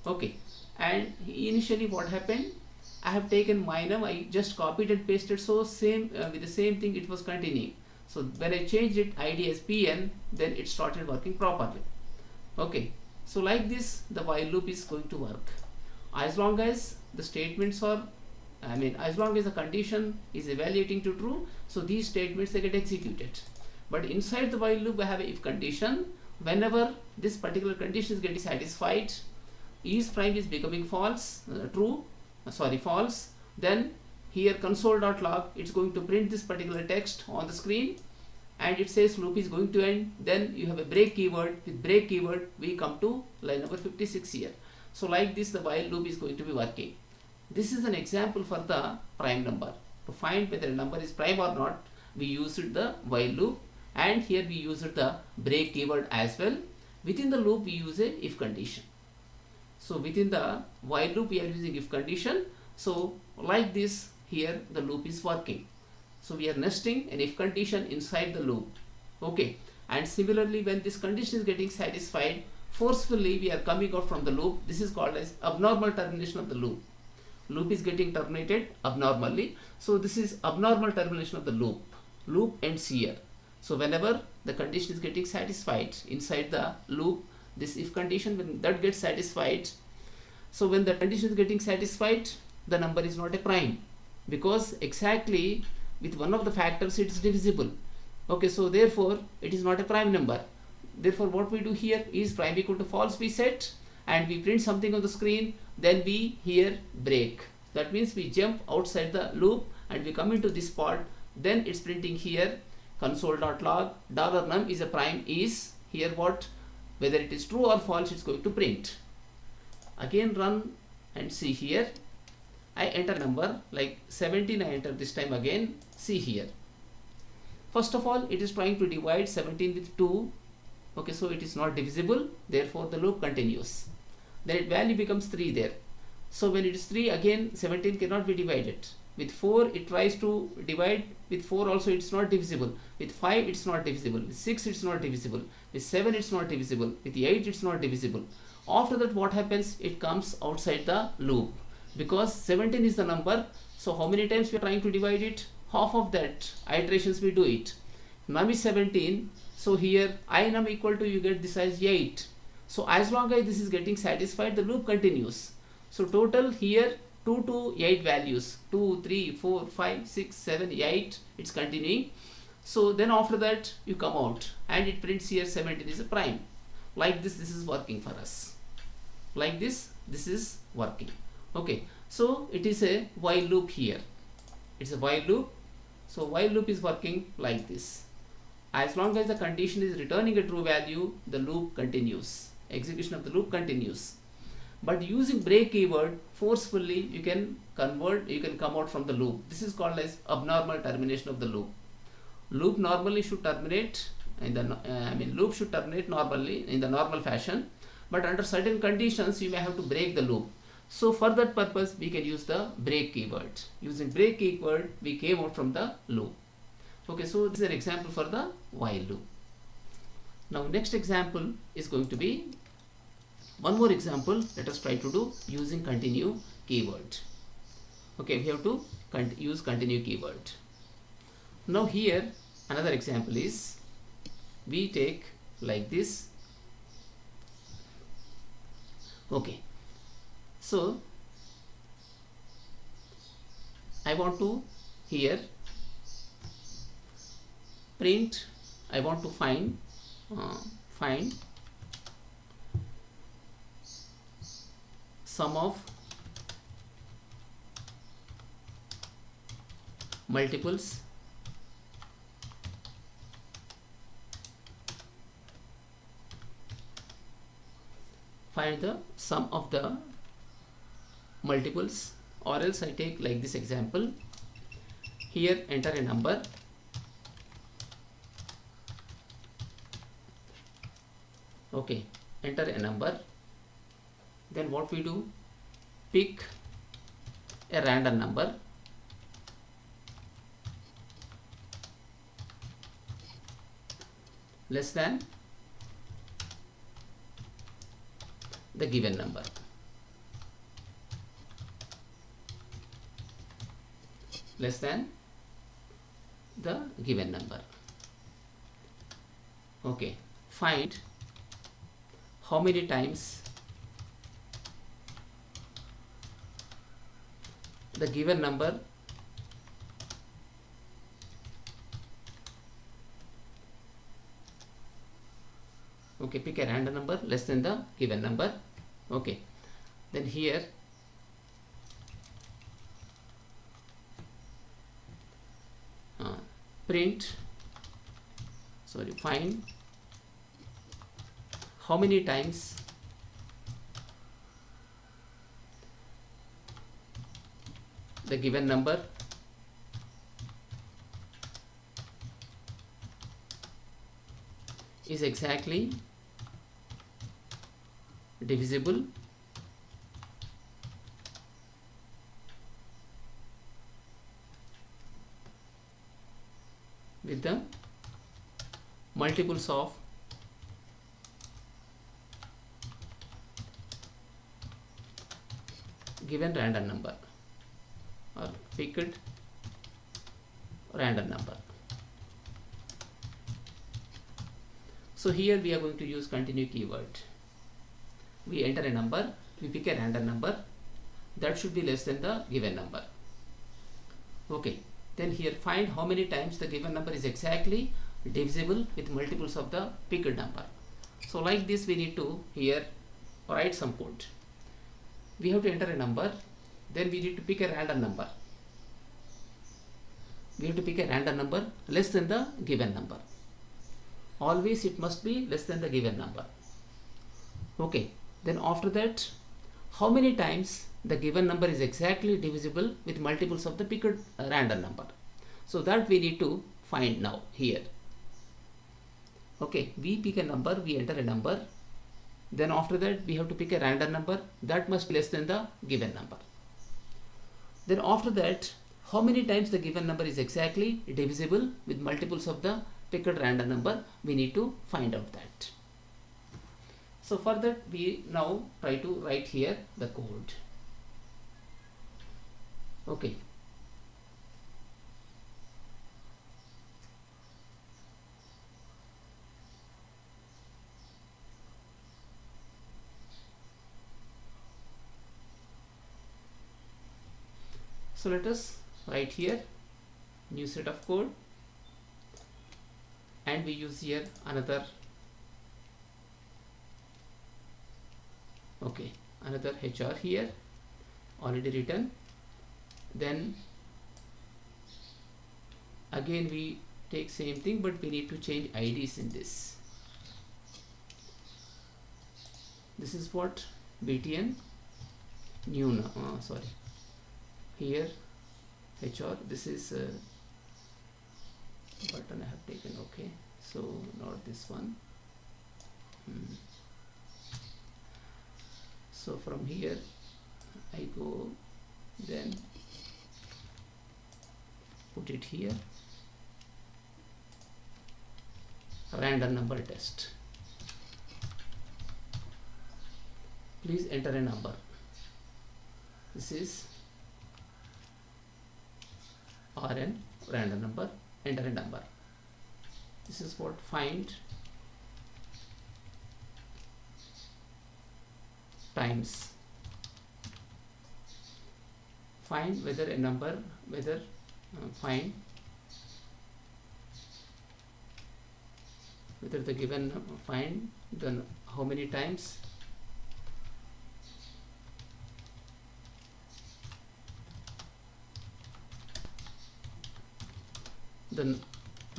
Okay, and initially what happened, I have taken my num, I just copied and pasted, so same with the same thing it was continuing. So when I changed it id as pn, then it started working properly. Okay, so like this the while loop is going to work as long as the statements are, as long as the condition is evaluating to true, so these statements they get executed. But inside the while loop I have a if condition. Whenever this particular condition is getting satisfied, is prime is becoming false, false, then here console.log it's going to print this particular text on the screen and it says loop is going to end. Then you have a break keyword. With break keyword we come to line number 56 here. So like this the while loop is going to be working. This is an example for the prime number. To find whether a number is prime or not, we used the while loop, and here we used the break keyword as well. Within the loop we use a if condition. So within the while loop we are using if condition. So like this here the loop is working. So we are nesting an if condition inside the loop. Okay, and similarly when this condition is getting satisfied, forcefully we are coming out from the loop. This is called as abnormal termination of the loop. Loop is getting terminated abnormally. So this is abnormal termination of the loop. Loop ends here. So whenever the condition is getting satisfied inside the loop, this if condition, when that gets satisfied, so when the condition is getting satisfied, the number is not a prime, because exactly with one of the factors it is divisible. Okay, so therefore it is not a prime number. Therefore what we do here is prime equal to false we set, and we print something on the screen, then we here break. That means we jump outside the loop and we come into this part, then it's printing here console.log $num is a prime is here what, whether it is true or false it's going to print. Again run and see here, I enter number like 17, I enter this time again. See here, first of all it is trying to divide 17 with 2. Okay, so it is not divisible, therefore the loop continues. Then its value becomes 3 there. So when it is 3, again 17 cannot be divided. With 4 it tries to divide, with 4 also it's not divisible. With 5 it's not divisible. With 6 it's not divisible. With 7 it's not divisible. With 8 it's not divisible. After that what happens? It comes outside the loop, because 17 is the number. So how many times we are trying to divide it? Half of that iterations we do it. Num is 17. So here I num equal to, you get this as 8. So as long as this is getting satisfied, the loop continues. So total here 2 to 8 values, 2, 3, 4, 5, 6, 7, 8, it's continuing. So then after that you come out and it prints here 17 is a prime. Like this is working for us. Like this is working. Okay, so it is a while loop here. It's a while loop. So while loop is working like this. As long as the condition is returning a true value, the loop continues. Execution of the loop continues. But using break keyword, forcefully you can convert, you can come out from the loop. This is called as abnormal termination of the loop. Loop normally should terminate in the loop should terminate normally in the normal fashion, but under certain conditions you may have to break the loop. So for that purpose we can use the break keyword. Using break keyword we came out from the loop. Okay, so this is an example for the while loop. Now next example is going to be one more example. Let us try to do using continue keyword. Okay, we have to use continue keyword. Now here another example is, we take like this. Okay, so I want to here print, I want to find sum of multiples find the sum of the multiples, or else I take like this example. Here enter a number Okay, enter a number. Then what we do, pick a random number, less than the given number. Less than the given number. Okay, find how many times the given number okay, pick a random number less than the given number. Okay, then here find how many times the given number is exactly divisible with the multiples of given random number or picked random number. So here we are going to use continue keyword. We enter a number, we pick a random number that should be less than the given number. Okay, then here find how many times the given number is exactly divisible with multiples of the picked number. So like this we need to here write some code. We have to enter a number, then we need to pick a random number. We have to pick a random number less than the given number. Always it must be less than the given number. Okay, then after that, how many times the given number is exactly divisible with multiples of the picked random number. So that we need to find now here. Okay, we pick a number, we enter a number, then after that we have to pick a random number that must be less than the given number. Then after that, how many times the given number is exactly divisible with multiples of the picked random number, we need to find out that. So for that we now try to write here the code. Okay. So let us write here new set of code, and we use here another HR here already written. Then again we take same thing, but we need to change IDs in this. This is what BTN new here HR, this is button I have taken. Okay, so not this one. So from here I go, then put it here, random number test. Please enter a number. This is RN, random number, enter a number. This is what find times. Find whether a number, find whether the given find then how many times the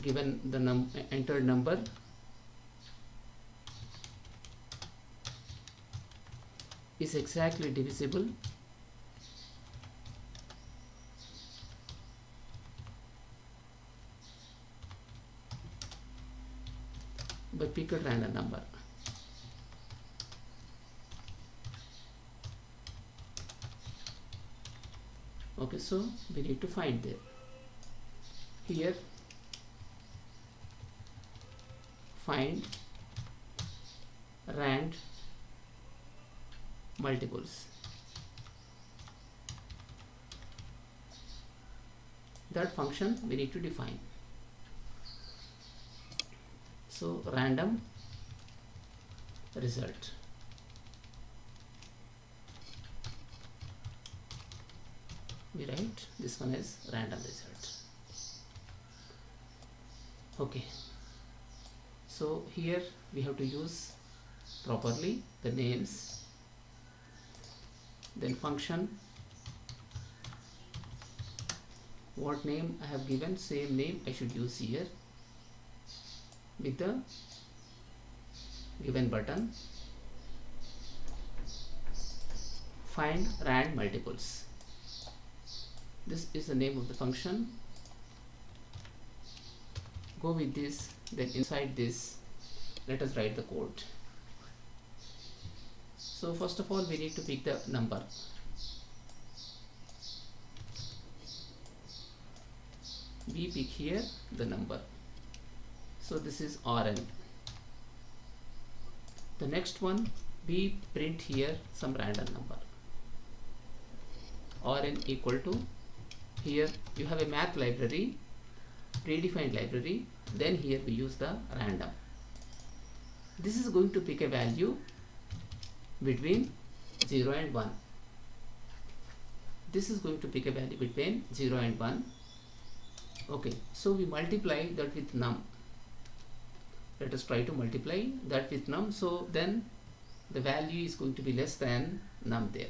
given the entered number is exactly divisible by picked random number. Okay, so we need to find there. Here find rand multiples. That function we need to define. So random result. We write this one as random result. Okay, so here we have to use properly the names, then function, what name I have given, same name I should use here with the given button. Find rand multiples. This is the name of the function. Go with this, then inside this let us write the code. So first of all we need to pick the number. We pick here the number. So this is Rn. The next one we print here some random number. Rn equal to, here you have a math library, predefined library, then here we use the random. This is going to pick a value between 0 and 1. This is going to pick a value between 0 and 1. Okay, so we multiply that with num. Let us try to multiply that with num, so then the value is going to be less than num there.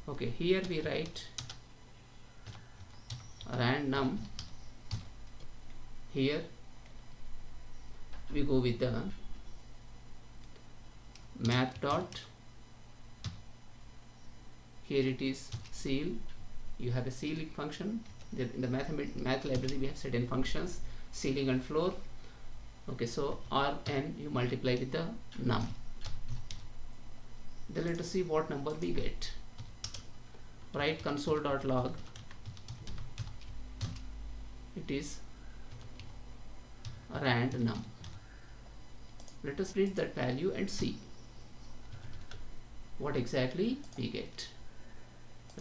Okay, here we write rand num. Here we go with the math dot, here it is ceil. You have a ceiling function. In the math library we have certain functions, ceiling and floor. Okay, so Rn you multiply with the num. Then let us see what number we get. Write console.log. It is rand num. Let us print that value and see what exactly we get.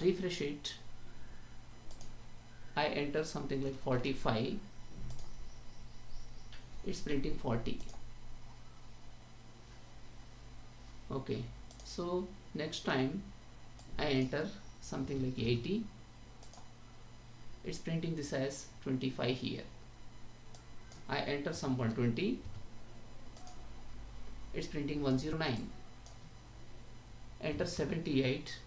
Refresh it. I enter something like 45. It's printing 40. Okay, so next time I enter something like 80. It's printing this as 25 here. I enter some 120. It's printing 109. Enter 78.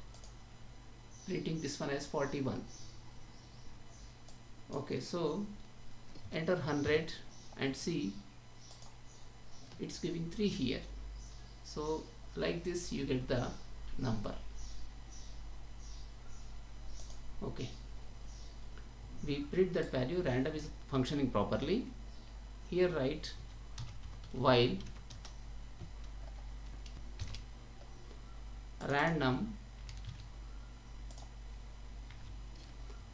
Printing this one as 41. Okay, so enter 100 and see, it's giving 3 here. So like this you get the number. Okay, we print that value. Random is functioning properly. Here write while random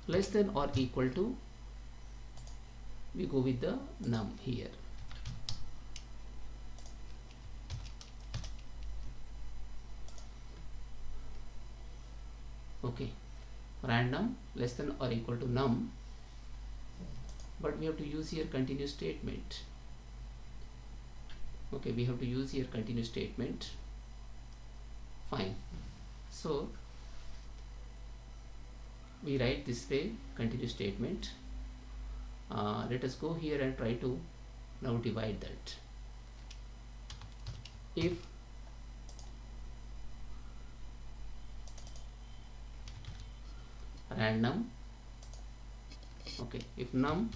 less than or equal to, we go with the num here. Okay, random less than or equal to num, but we have to use here continuous statement. Okay, we have to use here continuous statement. Fine, so we write this way, continuous statement. Let us go here and try to now divide that. If random, okay, if num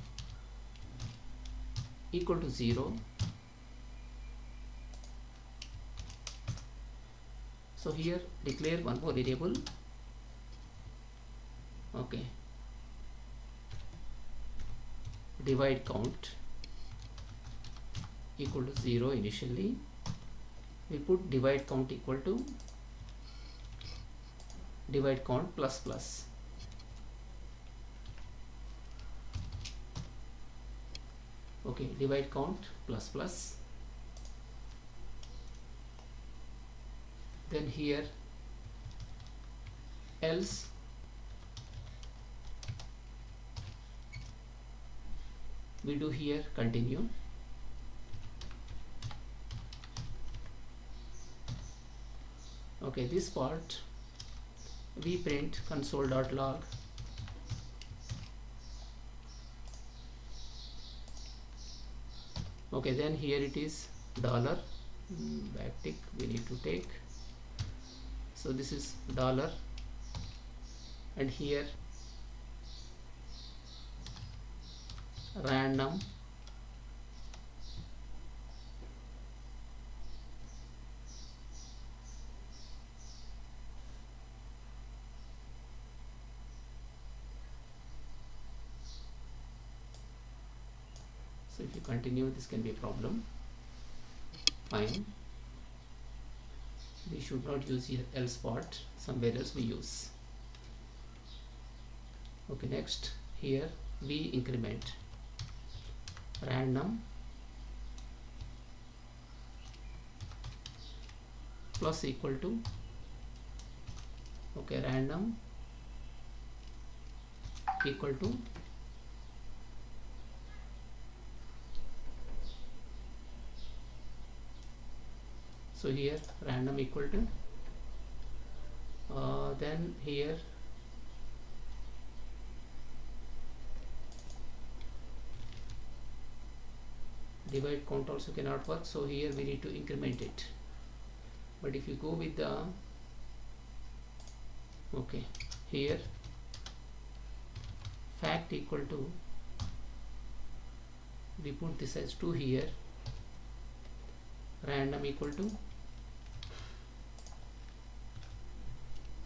equal to 0, so here declare one more variable. Okay, divide count equal to 0 initially. We put divide count equal to divide count plus plus. Okay, divide count plus plus, then here else we do here continue. Okay, this part we print console.log. Okay, then here it is dollar, backtick we need to take, so this is dollar, and here random so if you continue this can be a problem. Fine, we should not use here else part, somewhere else we use. Okay, next here we increment random plus equal to, okay, random equal to so here random equal to then here divide count also cannot work, so here we need to increment it. But if you go with the, okay, here fact equal to, we put this as 2 here, random equal to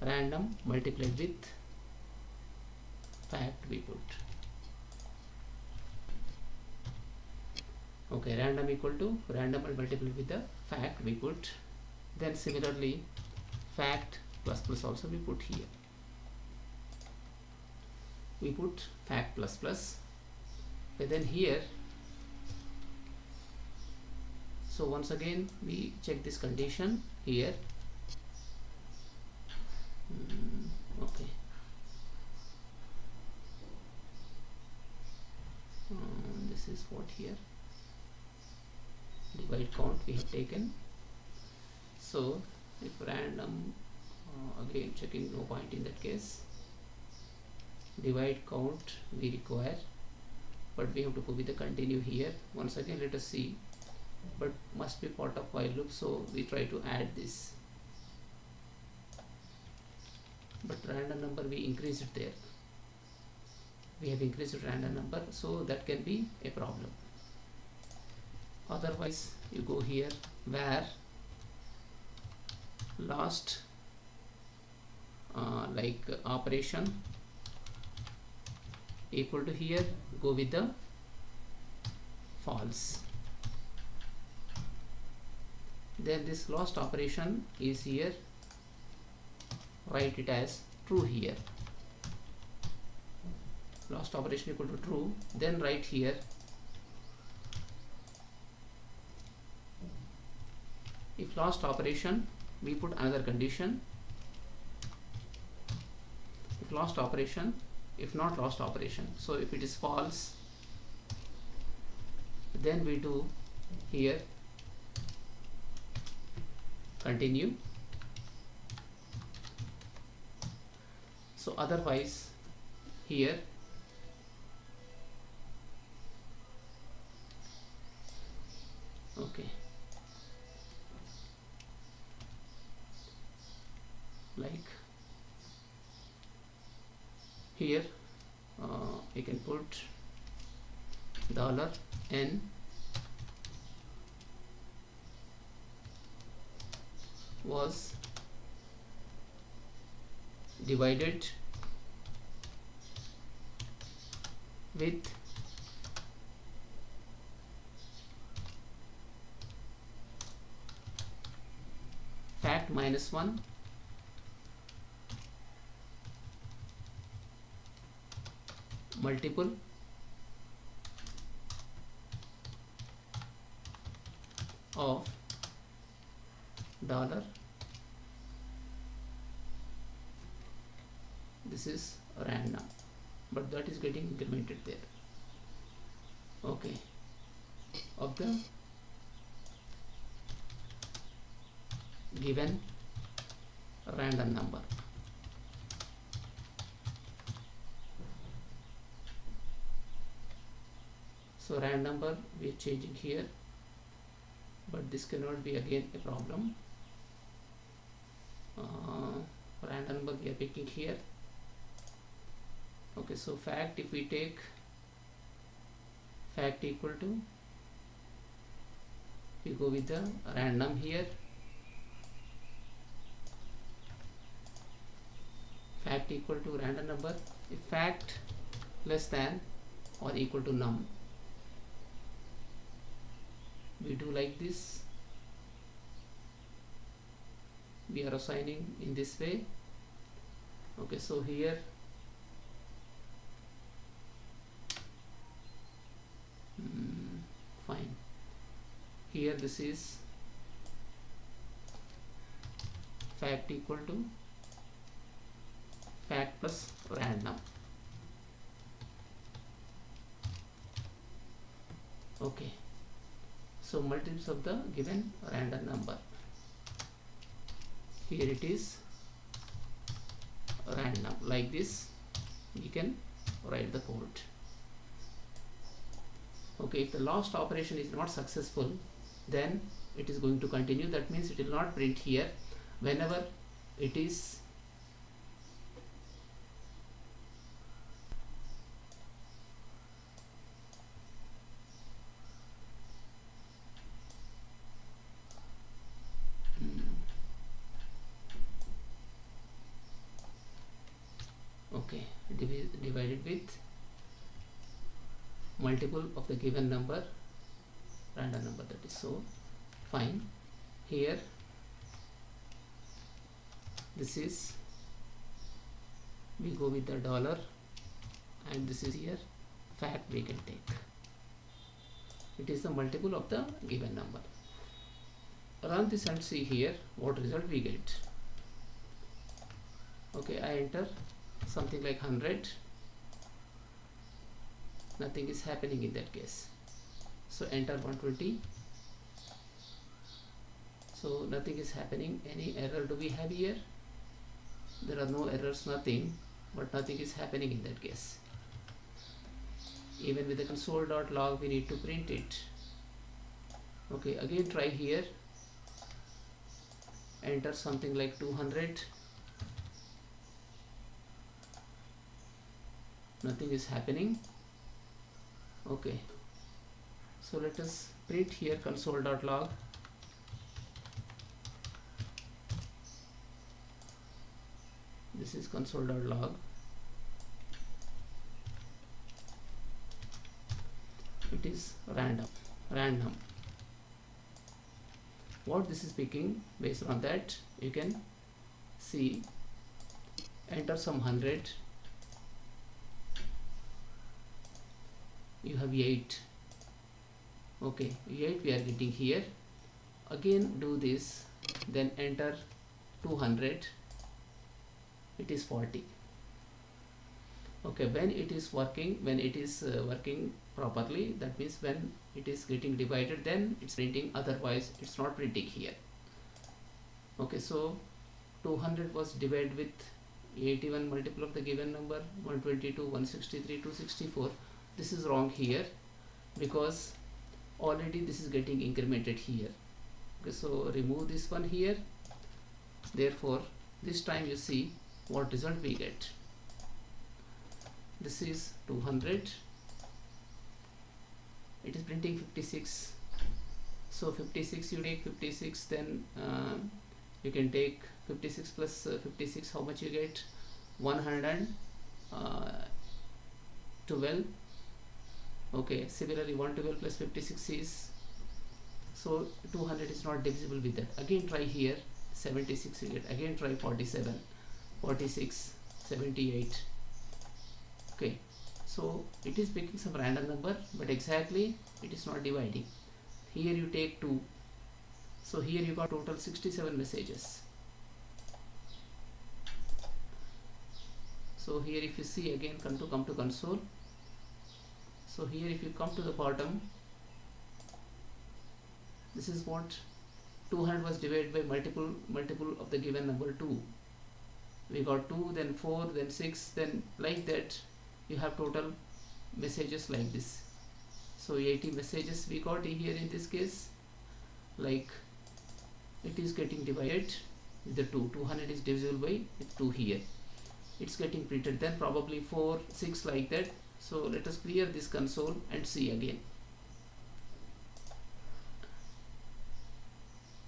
random multiplied with fact we put. Okay, random equal to random multiplied with the fact we put. Then similarly fact plus plus also we put here. We put fact plus plus. Okay, then here, so once again we check this condition here. Okay, this is what here, divide count we have taken. So if random, again checking, no point in that case. Divide count we require, but we have to go with the continue here. Once again let us see, but must be part of while loop, so we try to add this. But random number we increase it there. We have increased random number, so that can be a problem. Otherwise you go here where last like operation equal to, here go with the false. Then this last operation is here, write it as true here. Last operation equal to true, then write here if last operation we put another condition, if last operation, if not last operation. So if it is false, then we do here continue. So otherwise here okay, like here we can put $n was divided with fact minus 1 multiple of dollar, this is random, but that is getting incremented there. Okay, of the given random number. So random number we are changing here, but this cannot be again a problem. Random number we are picking here. Okay, so fact, if we take fact equal to, we go with the random here, fact equal to random number, if fact less than or equal to num, we do like this, we are assigning in this way. Okay, so here fine, here this is fact equal to fact plus random. Okay, so multiples of the given random number, here it is random, like this we can write the code. Okay, if the last operation is not successful, then it is going to continue. That means it will not print here. Whenever it is okay, divided with multiple of the given number, random number, that is so fine. Here this is, we go with the dollar, and this is here fact we can take, it is the multiple of the given number. Run this and see here what result we get. Okay, I enter something like 100, nothing is happening in that case. So enter 120, so nothing is happening. Any error do we have here? There are no errors, nothing, but nothing is happening in that case. Even with the console.log we need to print it. Okay, again try here, enter something like 200, nothing is happening. Okay, so let us print here console.log. This is console.log. It is random. What this is picking, based on that you can see, enter some 100, you have 8. Okay, 8 we are getting here. Again do this, then enter 200, it is 40. Okay, when it is working, working properly, that means when it is getting divided, then it's printing, otherwise it's not printing here. Okay, so 200 was divided with 81, multiple of the given number, 122, 163, 264. This is wrong here, because already this is getting incremented here. Okay, so remove this one here. Therefore this time you see what result we get. This is 200, it is printing 56. So 56, you take 56, then you can take 56 plus 56, how much you get? 112. Okay, similarly 112 plus 56 is, so 200 is not divisible with that. Again try here, 76 you get, again try 47, 46, 78. Okay, so it is picking some random number, but exactly it is not dividing. Here you take 2, So here you got total 67 messages. So here if you see again, come to console. So here if you come to the bottom, this is what 200 was divided by multiple of the given number 2. We got 2, then 4, then 6, then like that you have total messages like this. So 80 messages we got here in this case, like it is getting divided with the 2. 200 is divisible by 2 here. It's getting printed, then probably 4, 6 like that. So let us clear this console and see again.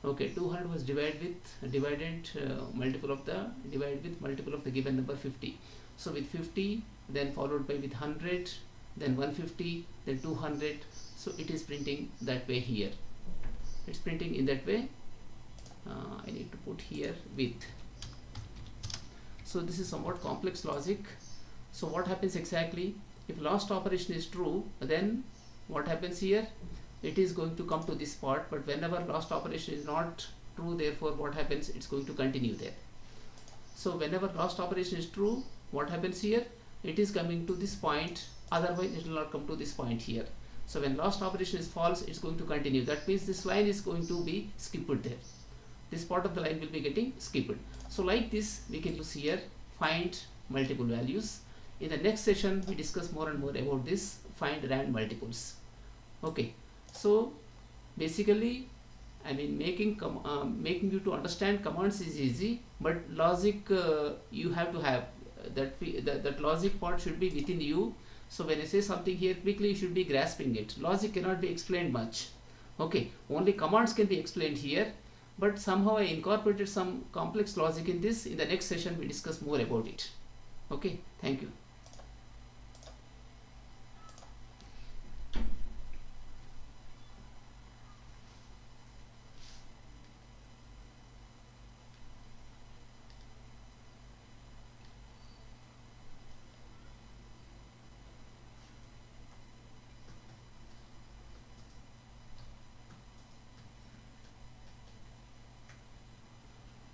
Okay, 200 was divided with multiple of the given number 50. So with 50, then followed by with 100, then 150, then 200. So it is printing that way here. It's printing in that way. I need to put here with. So this is somewhat complex logic. So what happens exactly? If last operation is true, then what happens here? It is going to come to this part, but whenever last operation is not true, therefore what happens? It's going to continue there. So whenever last operation is true, what happens here? It is coming to this point, otherwise it will not come to this point here. So when last operation is false, it's going to continue. That means this line is going to be skipped there. This part of the line will be getting skipped. So like this we can use here, find multiple values. In the next session we discuss more and more about this, find rand multiples. Okay, so basically I mean making you to understand commands is easy, but logic you have to have that logic part should be within you. So when I say something here, quickly you should be grasping it. Logic cannot be explained much. Okay, only commands can be explained here, but somehow I incorporated some complex logic in this. In the next session we discuss more about it. Okay, thank you.